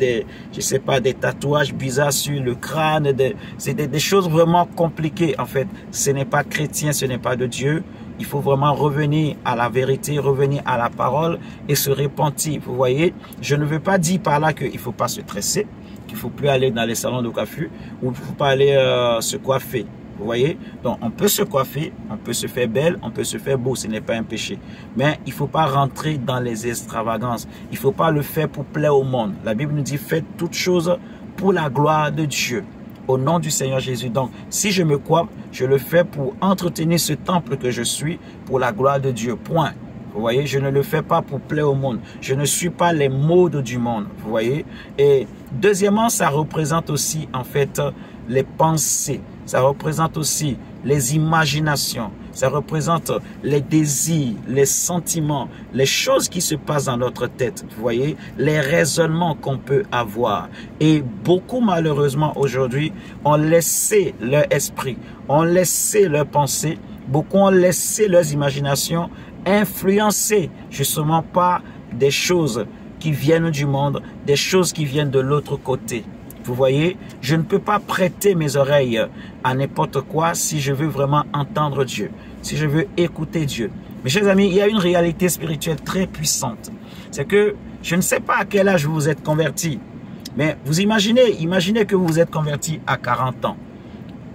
je sais pas, des tatouages bizarres sur le crâne, c'est des choses vraiment compliquées, en fait. Ce n'est pas chrétien, ce n'est pas de Dieu. Il faut vraiment revenir à la vérité, revenir à la parole et se repentir. Vous voyez, je ne veux pas dire par là qu'il ne faut pas se tresser, qu'il ne faut plus aller dans les salons de coiffure, ou qu'il ne faut pas aller se coiffer. Vous voyez, donc on peut se coiffer, on peut se faire belle, on peut se faire beau, ce n'est pas un péché. Mais il ne faut pas rentrer dans les extravagances. Il ne faut pas le faire pour plaire au monde. La Bible nous dit, faites toutes choses pour la gloire de Dieu, au nom du Seigneur Jésus. Donc, si je me coiffe, je le fais pour entretenir ce temple que je suis, pour la gloire de Dieu, point. Vous voyez, je ne le fais pas pour plaire au monde. Je ne suis pas les modes du monde, vous voyez. Et deuxièmement, ça représente aussi, en fait, les pensées. Ça représente aussi les imaginations. Ça représente les désirs, les sentiments, les choses qui se passent dans notre tête. Vous voyez, les raisonnements qu'on peut avoir. Et beaucoup, malheureusement, aujourd'hui, ont laissé leur esprit, ont laissé leurs pensées. Beaucoup ont laissé leurs imaginations influencées justement par des choses qui viennent du monde, des choses qui viennent de l'autre côté. Vous voyez, je ne peux pas prêter mes oreilles à n'importe quoi si je veux vraiment entendre Dieu, si je veux écouter Dieu. Mes chers amis, il y a une réalité spirituelle très puissante. C'est que je ne sais pas à quel âge vous vous êtes converti, mais vous imaginez que vous vous êtes converti à 40 ans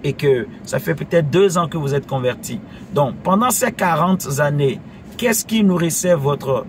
et que ça fait peut-être 2 ans que vous êtes converti. Donc, pendant ces 40 années, qu'est-ce qui nourrissait votre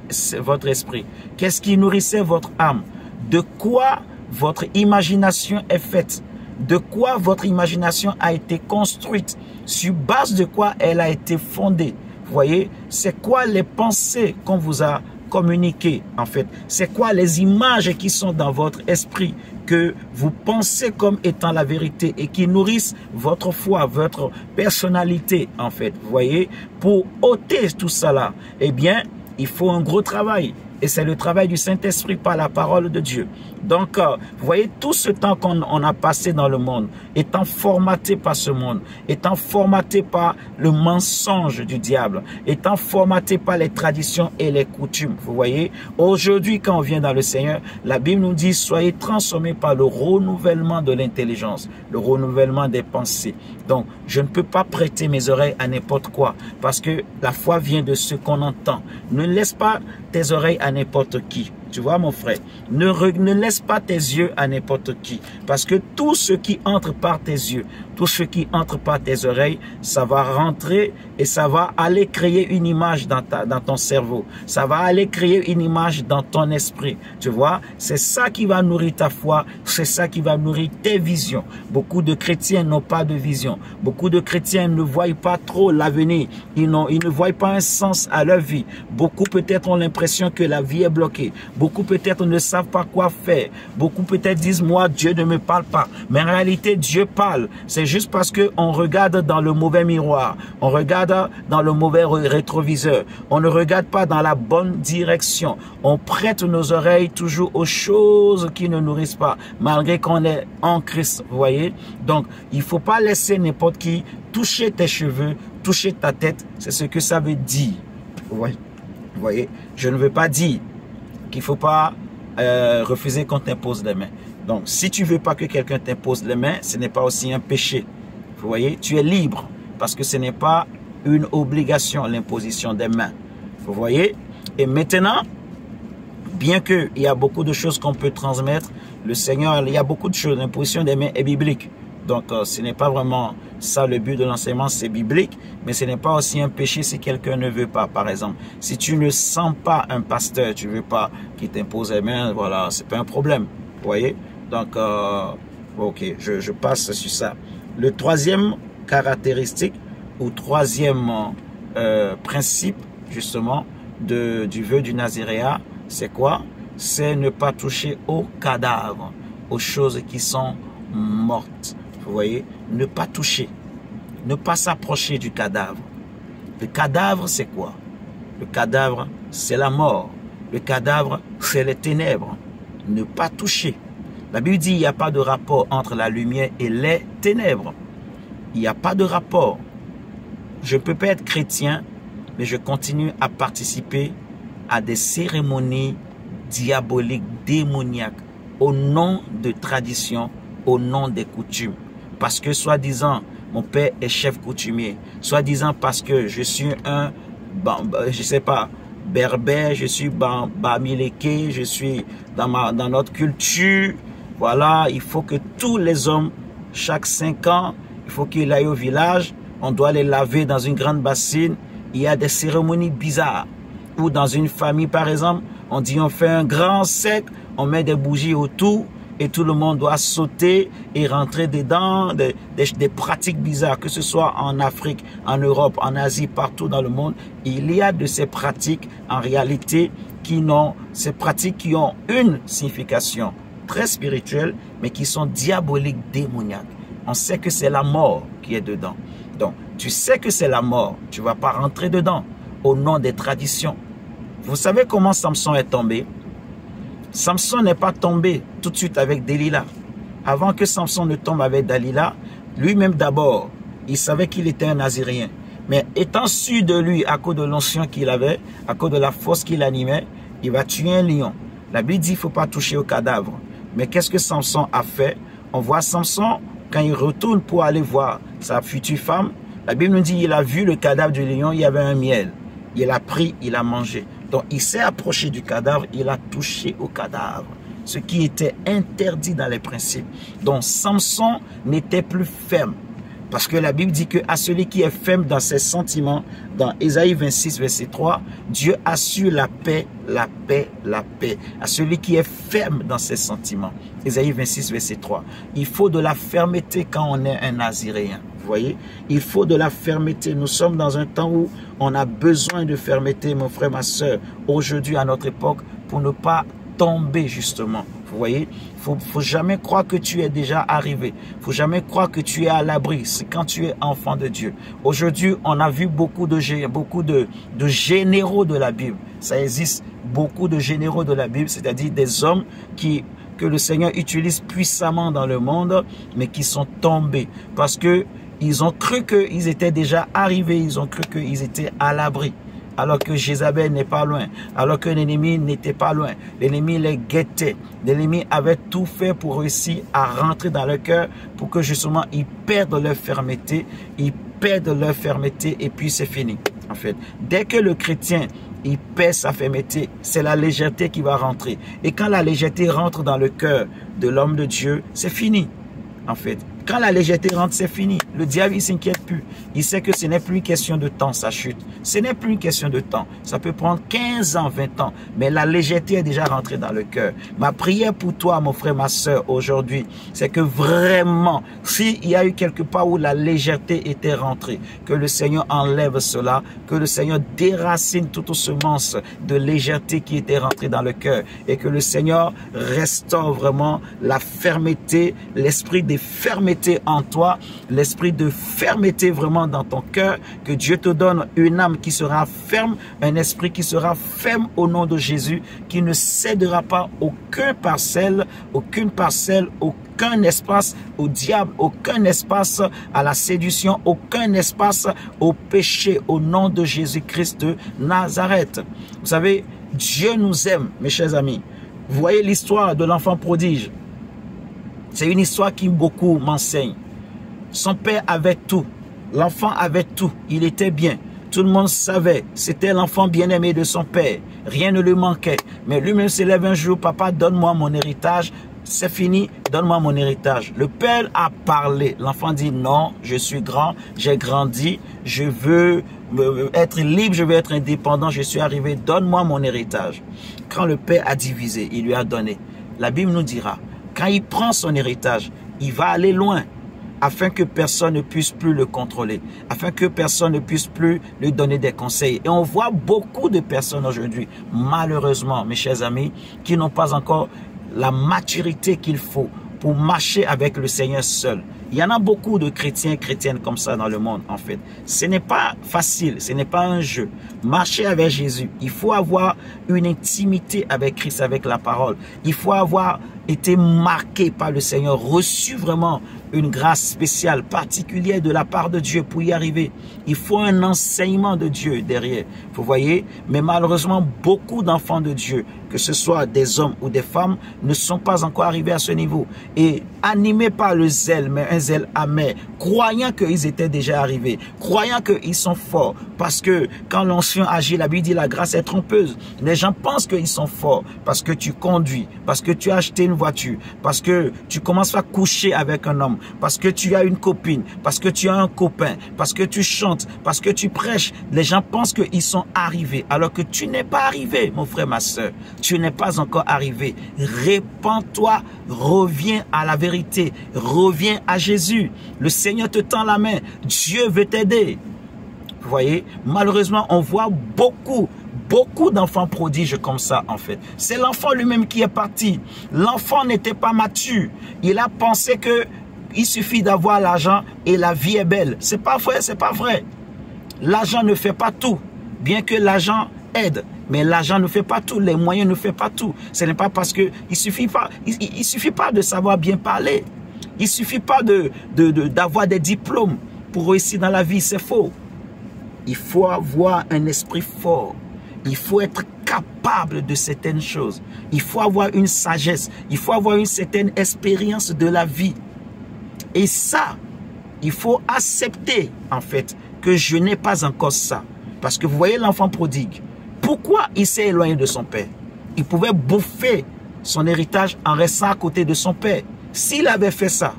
esprit? Qu'est-ce qui nourrissait votre âme? De quoi votre imagination est faite? De quoi votre imagination a été construite? Sur base de quoi elle a été fondée? Vous voyez, c'est quoi les pensées qu'on vous a communiquées en fait? C'est quoi les images qui sont dans votre esprit que vous pensez comme étant la vérité et qui nourrissent votre foi, votre personnalité en fait? Vous voyez, pour ôter tout ça là, eh bien, il faut un gros travail. Et c'est le travail du Saint-Esprit par la parole de Dieu. Donc, vous voyez, tout ce temps qu'on a passé dans le monde, étant formaté par ce monde, étant formaté par le mensonge du diable, étant formaté par les traditions et les coutumes. Vous voyez, aujourd'hui, quand on vient dans le Seigneur, la Bible nous dit, soyez transformés par le renouvellement de l'intelligence, le renouvellement des pensées. Donc, je ne peux pas prêter mes oreilles à n'importe quoi, parce que la foi vient de ce qu'on entend. Ne laisse pas tes oreilles à n'importe qui. Tu vois, mon frère, ne laisse pas tes yeux à n'importe qui. Parce que tout ce qui entre par tes yeux, tout ce qui entre par tes oreilles, ça va rentrer et ça va aller créer une image dans ton cerveau. Ça va aller créer une image dans ton esprit. Tu vois, c'est ça qui va nourrir ta foi. C'est ça qui va nourrir tes visions. Beaucoup de chrétiens n'ont pas de vision. Beaucoup de chrétiens ne voient pas trop l'avenir. Ils ne voient pas un sens à leur vie. Beaucoup peut-être ont l'impression que la vie est bloquée. Beaucoup peut-être ne savent pas quoi faire. Beaucoup peut-être disent, moi, Dieu ne me parle pas. Mais en réalité, Dieu parle. C'est juste parce qu'on regarde dans le mauvais miroir. On regarde dans le mauvais rétroviseur. On ne regarde pas dans la bonne direction. On prête nos oreilles toujours aux choses qui ne nourrissent pas, malgré qu'on est en Christ, vous voyez. Donc, il ne faut pas laisser n'importe qui toucher tes cheveux, toucher ta tête. C'est ce que ça veut dire. Vous voyez, je ne veux pas dire qu'il ne faut pas refuser qu'on t'impose les mains. Donc, si tu ne veux pas que quelqu'un t'impose les mains, ce n'est pas aussi un péché. Vous voyez, tu es libre parce que ce n'est pas une obligation, l'imposition des mains. Vous voyez? Et maintenant, bien qu'il y a beaucoup de choses qu'on peut transmettre, le Seigneur, il y a beaucoup de choses. L'imposition des mains est biblique. Donc, ce n'est pas vraiment ça le but de l'enseignement, c'est biblique, mais ce n'est pas aussi un péché si quelqu'un ne veut pas. Par exemple, si tu ne sens pas un pasteur, tu ne veux pas qu'il t'impose les mains, voilà, c'est pas un problème. Vous voyez? Donc, ok, je passe sur ça. Le troisième caractéristique ou troisième principe, justement, du vœu du Naziréat, c'est quoi? C'est ne pas toucher aux cadavres, aux choses qui sont mortes. Vous voyez? Ne pas toucher, ne pas s'approcher du cadavre. Le cadavre, c'est quoi? Le cadavre, c'est la mort. Le cadavre, c'est les ténèbres. Ne pas toucher. La Bible dit qu'il n'y a pas de rapport entre la lumière et les ténèbres. Il n'y a pas de rapport. Je ne peux pas être chrétien, mais je continue à participer à des cérémonies diaboliques, démoniaques, au nom de traditions, au nom des coutumes. Parce que, soi-disant, mon père est chef coutumier. Soi-disant, parce que je suis un, je sais pas, berbère, je suis bamileke, je suis dans notre culture. Voilà, il faut que tous les hommes, chaque 5 ans, il faut qu'ils aillent au village. On doit les laver dans une grande bassine. Il y a des cérémonies bizarres. Ou dans une famille, par exemple, on dit on fait un grand cercle, on met des bougies autour et tout le monde doit sauter et rentrer dedans, des pratiques bizarres, que ce soit en Afrique, en Europe, en Asie, partout dans le monde. Il y a de ces pratiques, en réalité, ces pratiques qui ont une signification très spirituelle, mais qui sont diaboliques, démoniaques. On sait que c'est la mort qui est dedans. Donc, tu sais que c'est la mort, tu ne vas pas rentrer dedans au nom des traditions. Vous savez comment Samson est tombé? Samson n'est pas tombé tout de suite avec Delilah. Avant que Samson ne tombe avec Dalila, lui-même d'abord, il savait qu'il était un Naziréen. Mais étant sûr de lui, à cause de l'onction qu'il avait, à cause de la force qu'il animait, il va tuer un lion. La Bible dit qu'il ne faut pas toucher au cadavre. Mais qu'est-ce que Samson a fait? On voit Samson, quand il retourne pour aller voir sa future femme, la Bible nous dit qu'il a vu le cadavre du lion, il y avait un miel. Il a pris, il a mangé. Donc, il s'est approché du cadavre, il a touché au cadavre. Ce qui était interdit dans les principes. Donc, Samson n'était plus ferme. Parce que la Bible dit qu'à celui qui est ferme dans ses sentiments, dans Ésaïe 26, verset 3, Dieu assure la paix, la paix, la paix. À celui qui est ferme dans ses sentiments. Ésaïe 26, verset 3. Il faut de la fermeté quand on est un Naziréen. Vous voyez, il faut de la fermeté. Nous sommes dans un temps où on a besoin de fermeté, mon frère, ma soeur, aujourd'hui à notre époque, pour ne pas tomber justement. Vous voyez, faut jamais croire que tu es déjà arrivé. Faut jamais croire que tu es à l'abri. C'est quand tu es enfant de Dieu. Aujourd'hui, on a vu beaucoup de généraux de la Bible. Ça existe beaucoup de généraux de la Bible, c'est-à-dire des hommes que le Seigneur utilise puissamment dans le monde, mais qui sont tombés parce que ils ont cru qu'ils étaient déjà arrivés, ils ont cru qu'ils étaient à l'abri. Alors que Jézabel n'est pas loin, alors que l'ennemi n'était pas loin. L'ennemi les guettait. L'ennemi avait tout fait pour réussir à rentrer dans leur cœur pour que justement ils perdent leur fermeté. Ils perdent leur fermeté et puis c'est fini. En fait, dès que le chrétien il perd sa fermeté, c'est la légèreté qui va rentrer. Et quand la légèreté rentre dans le cœur de l'homme de Dieu, c'est fini. En fait, Quand la légèreté rentre, c'est fini. Le diable, il s'inquiète plus. Il sait que ce n'est plus une question de temps, sa chute. Ce n'est plus une question de temps. Ça peut prendre 15 ans, 20 ans. Mais la légèreté est déjà rentrée dans le cœur. Ma prière pour toi, mon frère, ma soeur, aujourd'hui, c'est que vraiment, s'il y a eu quelque part où la légèreté était rentrée, que le Seigneur enlève cela, que le Seigneur déracine toute semence de légèreté qui était rentrée dans le cœur et que le Seigneur restaure vraiment la fermeté, l'esprit de fermeté en toi, l'esprit de fermeté vraiment dans ton cœur, que Dieu te donne une âme qui sera ferme, un esprit qui sera ferme au nom de Jésus, qui ne cédera pas aucun parcelle, aucun espace au diable, aucun espace à la séduction, aucun espace au péché, au nom de Jésus-Christ de Nazareth. Vous savez, Dieu nous aime, mes chers amis. Vous voyez l'histoire de l'enfant prodige. C'est une histoire qui beaucoup m'enseigne. Son père avait tout. L'enfant avait tout. Il était bien. Tout le monde savait. C'était l'enfant bien-aimé de son père. Rien ne lui manquait. Mais lui-même s'élève un jour. Papa, donne-moi mon héritage. C'est fini. Donne-moi mon héritage. Le père a parlé. L'enfant dit non, je suis grand. J'ai grandi. Je veux être libre. Je veux être indépendant. Je suis arrivé. Donne-moi mon héritage. Quand le père a divisé, il lui a donné. La Bible nous dira, quand il prend son héritage, il va aller loin afin que personne ne puisse plus le contrôler, afin que personne ne puisse plus lui donner des conseils. Et on voit beaucoup de personnes aujourd'hui, malheureusement, mes chers amis, qui n'ont pas encore la maturité qu'il faut pour marcher avec le Seigneur seul. Il y en a beaucoup de chrétiens et chrétiennes comme ça dans le monde, en fait. Ce n'est pas facile, ce n'est pas un jeu. Marcher avec Jésus, il faut avoir une intimité avec Christ, avec la parole. Il faut avoir été marqué par le Seigneur, reçu vraiment une grâce spéciale, particulière de la part de Dieu pour y arriver. Il faut un enseignement de Dieu derrière. Vous voyez, mais malheureusement, beaucoup d'enfants de Dieu, que ce soit des hommes ou des femmes, ne sont pas encore arrivés à ce niveau. Et animés par le zèle, mais un zèle amer, croyant qu'ils étaient déjà arrivés, croyant qu'ils sont forts. Parce que quand l'ancien agit, la Bible dit la grâce est trompeuse. Les gens pensent qu'ils sont forts parce que tu conduis, parce que tu as acheté une voiture, parce que tu commences à coucher avec un homme, parce que tu as une copine, parce que tu as un copain, parce que tu chantes, parce que tu prêches. Les gens pensent qu'ils sont arrivés, alors que tu n'es pas arrivé, mon frère, ma soeur. Tu n'es pas encore arrivé. Répands-toi, reviens à la vérité, reviens à Jésus. Le Seigneur te tend la main. Dieu veut t'aider. Vous voyez, malheureusement, on voit beaucoup d'enfants prodiges comme ça, en fait. C'est l'enfant lui-même qui est parti. L'enfant n'était pas mature. Il a pensé que il suffit d'avoir l'argent et la vie est belle. C'est pas vrai, c'est pas vrai. L'argent ne fait pas tout. Bien que l'argent aide, mais l'argent ne fait pas tout. Les moyens ne font pas tout. Ce n'est pas parce que il suffit pas de savoir bien parler. Il suffit pas d'avoir des diplômes pour réussir dans la vie. C'est faux. Il faut avoir un esprit fort. Il faut être capable de certaines choses. Il faut avoir une sagesse. Il faut avoir une certaine expérience de la vie. Et ça, il faut accepter, en fait, que je n'ai pas encore ça. Parce que vous voyez l'enfant prodigue. Pourquoi il s'est éloigné de son père? Il pouvait bouffer son héritage en restant à côté de son père. S'il avait fait ça,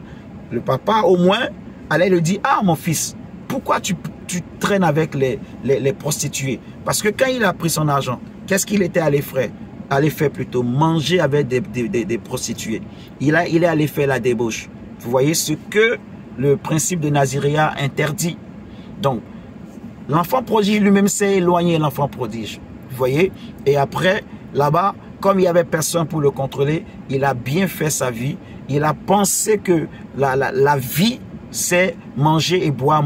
le papa, au moins, allait lui dire, ah, mon fils, pourquoi tu traînes avec les prostituées? Parce que quand il a pris son argent, qu'est-ce qu'il était allé faire? Plutôt manger avec des prostituées. Il est allé faire la débauche. Vous voyez ce que le principe de Naziréa interdit. Donc, l'enfant prodige lui-même s'est éloigné, l'enfant prodige. Vous voyez? Et après, là-bas, comme il n'y avait personne pour le contrôler, il a bien fait sa vie. Il a pensé que la vie, c'est manger et boire,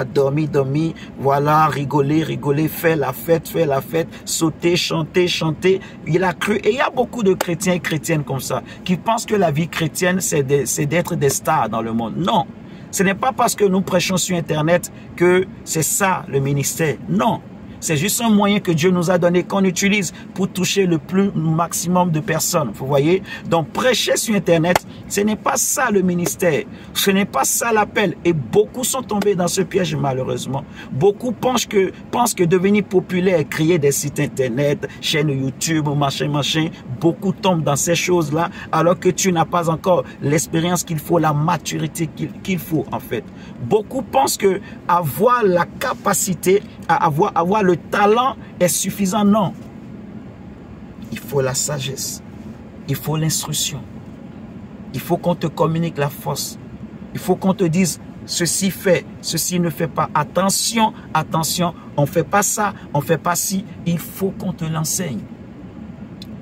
dormir, voilà, rigoler, faire la fête, sauter, chanter. Il a cru, et il y a beaucoup de chrétiens et chrétiennes comme ça, qui pensent que la vie chrétienne, c'est d'être des stars dans le monde. Non, ce n'est pas parce que nous prêchons sur Internet que c'est ça le ministère. Non, C'est juste un moyen que Dieu nous a donné, qu'on utilise pour toucher le plus maximum de personnes. Vous voyez? Donc, prêcher sur Internet, ce n'est pas ça le ministère. Ce n'est pas ça l'appel. Et beaucoup sont tombés dans ce piège, malheureusement. Beaucoup pensent que devenir populaire, créer des sites Internet, chaîne YouTube, machin, beaucoup tombent dans ces choses-là, alors que tu n'as pas encore l'expérience qu'il faut, la maturité qu'il faut, en fait. Beaucoup pensent que avoir la capacité, avoir le talent est suffisant. Non. Il faut la sagesse. Il faut l'instruction. Il faut qu'on te communique la force. Il faut qu'on te dise, ceci fait, ceci ne fait pas. Attention, attention, on ne fait pas ça, on ne fait pas ci. Il faut qu'on te l'enseigne.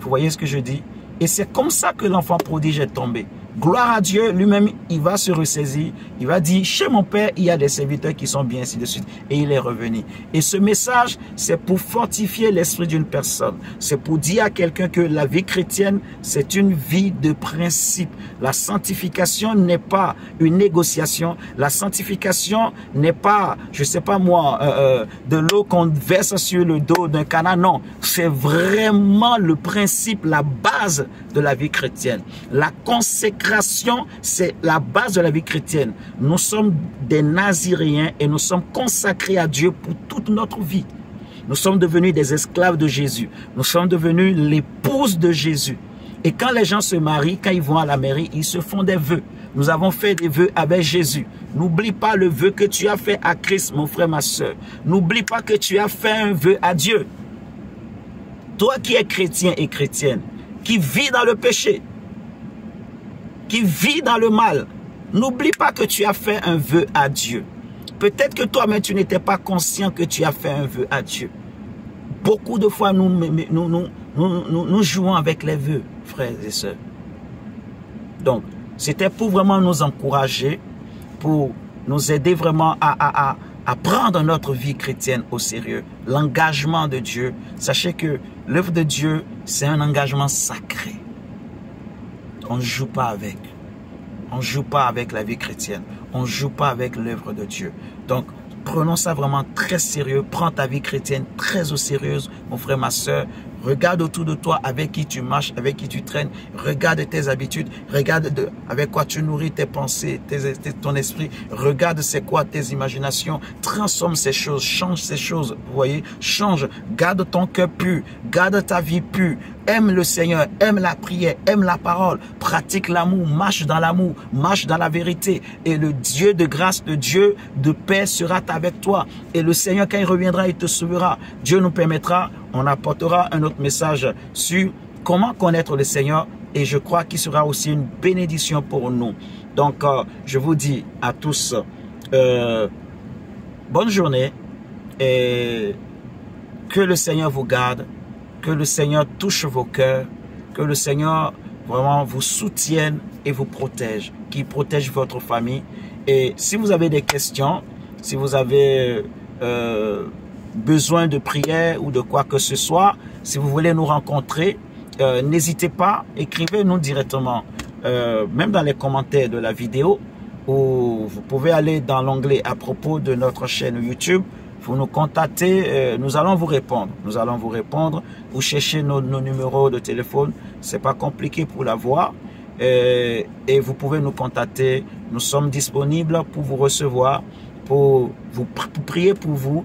Vous voyez ce que je dis? Et c'est comme ça que l'enfant prodige est tombé. Gloire à Dieu, lui-même, il va se ressaisir. Il va dire, chez mon père, il y a des serviteurs qui sont bien, ainsi de suite. Et il est revenu. Et ce message, c'est pour fortifier l'esprit d'une personne. C'est pour dire à quelqu'un que la vie chrétienne, c'est une vie de principe. La sanctification n'est pas une négociation. La sanctification n'est pas, je sais pas moi, de l'eau qu'on verse sur le dos d'un canard. Non, c'est vraiment le principe, la base de la vie chrétienne. La consécration, c'est la base de la vie chrétienne. Nous sommes des Naziréens et nous sommes consacrés à Dieu pour toute notre vie. Nous sommes devenus des esclaves de Jésus. Nous sommes devenus l'épouse de Jésus. Et quand les gens se marient, quand ils vont à la mairie, ils se font des vœux. Nous avons fait des vœux avec Jésus. N'oublie pas le vœu que tu as fait à Christ, mon frère, ma soeur. N'oublie pas que tu as fait un vœu à Dieu. Toi qui es chrétien et chrétienne, qui vis dans le péché, qui vit dans le mal, n'oublie pas que tu as fait un vœu à Dieu. Peut-être que toi-même, tu n'étais pas conscient que tu as fait un vœu à Dieu. Beaucoup de fois, nous jouons avec les vœux, frères et sœurs. Donc, c'était pour vraiment nous encourager, pour nous aider vraiment à prendre notre vie chrétienne au sérieux. L'engagement de Dieu. Sachez que l'œuvre de Dieu, c'est un engagement sacré. On ne joue pas avec. On ne joue pas avec la vie chrétienne. On ne joue pas avec l'œuvre de Dieu. Donc, prenons ça vraiment très sérieux. Prends ta vie chrétienne très au sérieux, mon frère, ma soeur. Regarde autour de toi avec qui tu marches, avec qui tu traînes. Regarde tes habitudes. Regarde avec quoi tu nourris tes pensées, ton esprit. Regarde c'est quoi tes imaginations. Transforme ces choses. Change ces choses. Vous voyez? Change. Garde ton cœur pur. Garde ta vie pure. Aime le Seigneur. Aime la prière. Aime la parole. Pratique l'amour. Marche dans l'amour. Marche dans la vérité. Et le Dieu de grâce, le Dieu de paix sera avec toi. Et le Seigneur, quand il reviendra, il te sauvera. Dieu nous permettra, on apportera un autre message sur comment connaître le Seigneur. Et je crois qu'il sera aussi une bénédiction pour nous. Donc, je vous dis à tous, bonne journée. Et que le Seigneur vous garde. Que le Seigneur touche vos cœurs. Que le Seigneur vraiment vous soutienne et vous protège. Qu'il protège votre famille. Et si vous avez des questions, si vous avez besoin de prière ou de quoi que ce soit, si vous voulez nous rencontrer, n'hésitez pas, écrivez-nous directement, même dans les commentaires de la vidéo, ou vous pouvez aller dans l'onglet à propos de notre chaîne YouTube, vous nous contactez, nous allons vous répondre. Nous allons vous répondre, vous cherchez nos numéros de téléphone, c'est pas compliqué pour l'avoir. Et vous pouvez nous contacter, nous sommes disponibles pour vous recevoir, pour prier pour vous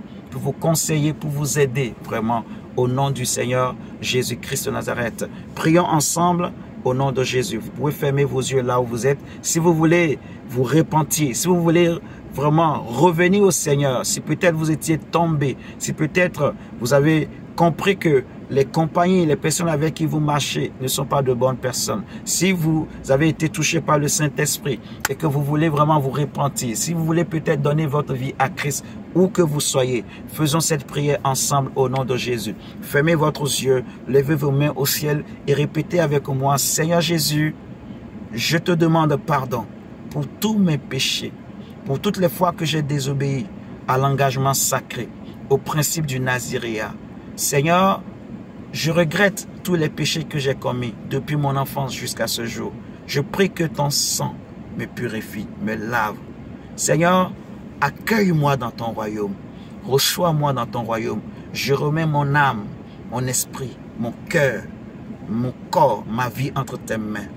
conseiller, pour vous aider vraiment au nom du Seigneur Jésus-Christ de Nazareth. Prions ensemble au nom de Jésus. Vous pouvez fermer vos yeux là où vous êtes. Si vous voulez vous repentir, si vous voulez vraiment revenir au Seigneur, si peut-être vous étiez tombé, si peut-être vous avez compris que les compagnies, les personnes avec qui vous marchez ne sont pas de bonnes personnes. Si vous avez été touché par le Saint-Esprit et que vous voulez vraiment vous repentir, si vous voulez peut-être donner votre vie à Christ, où que vous soyez, faisons cette prière ensemble au nom de Jésus. Fermez votre yeux, levez vos mains au ciel et répétez avec moi, Seigneur Jésus, je te demande pardon pour tous mes péchés, pour toutes les fois que j'ai désobéi à l'engagement sacré, au principe du Naziréat. Seigneur, je regrette tous les péchés que j'ai commis depuis mon enfance jusqu'à ce jour. Je prie que ton sang me purifie, me lave. Seigneur, accueille-moi dans ton royaume. Reçois-moi dans ton royaume. Je remets mon âme, mon esprit, mon cœur, mon corps, ma vie entre tes mains.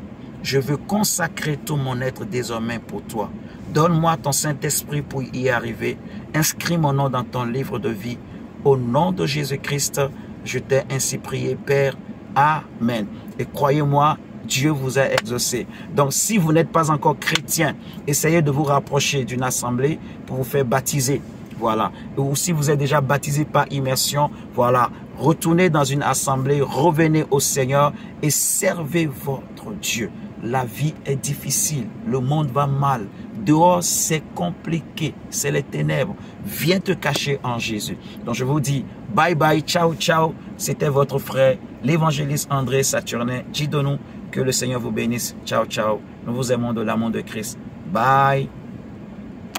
Je veux consacrer tout mon être désormais pour toi. Donne-moi ton Saint-Esprit pour y arriver. Inscris mon nom dans ton livre de vie. Au nom de Jésus-Christ, je t'ai ainsi prié, Père. Amen. Et croyez-moi, Dieu vous a exaucé. Donc, si vous n'êtes pas encore chrétien, essayez de vous rapprocher d'une assemblée pour vous faire baptiser. Voilà. Ou si vous êtes déjà baptisé par immersion, voilà. Retournez dans une assemblée, revenez au Seigneur et servez votre Dieu. La vie est difficile, le monde va mal. Dehors, c'est compliqué, c'est les ténèbres. Viens te cacher en Jésus. Donc, je vous dis bye bye, ciao, ciao. C'était votre frère, l'évangéliste André Saturnin. Dis de nous que le Seigneur vous bénisse. Ciao, ciao. Nous vous aimons de l'amour de Christ. Bye.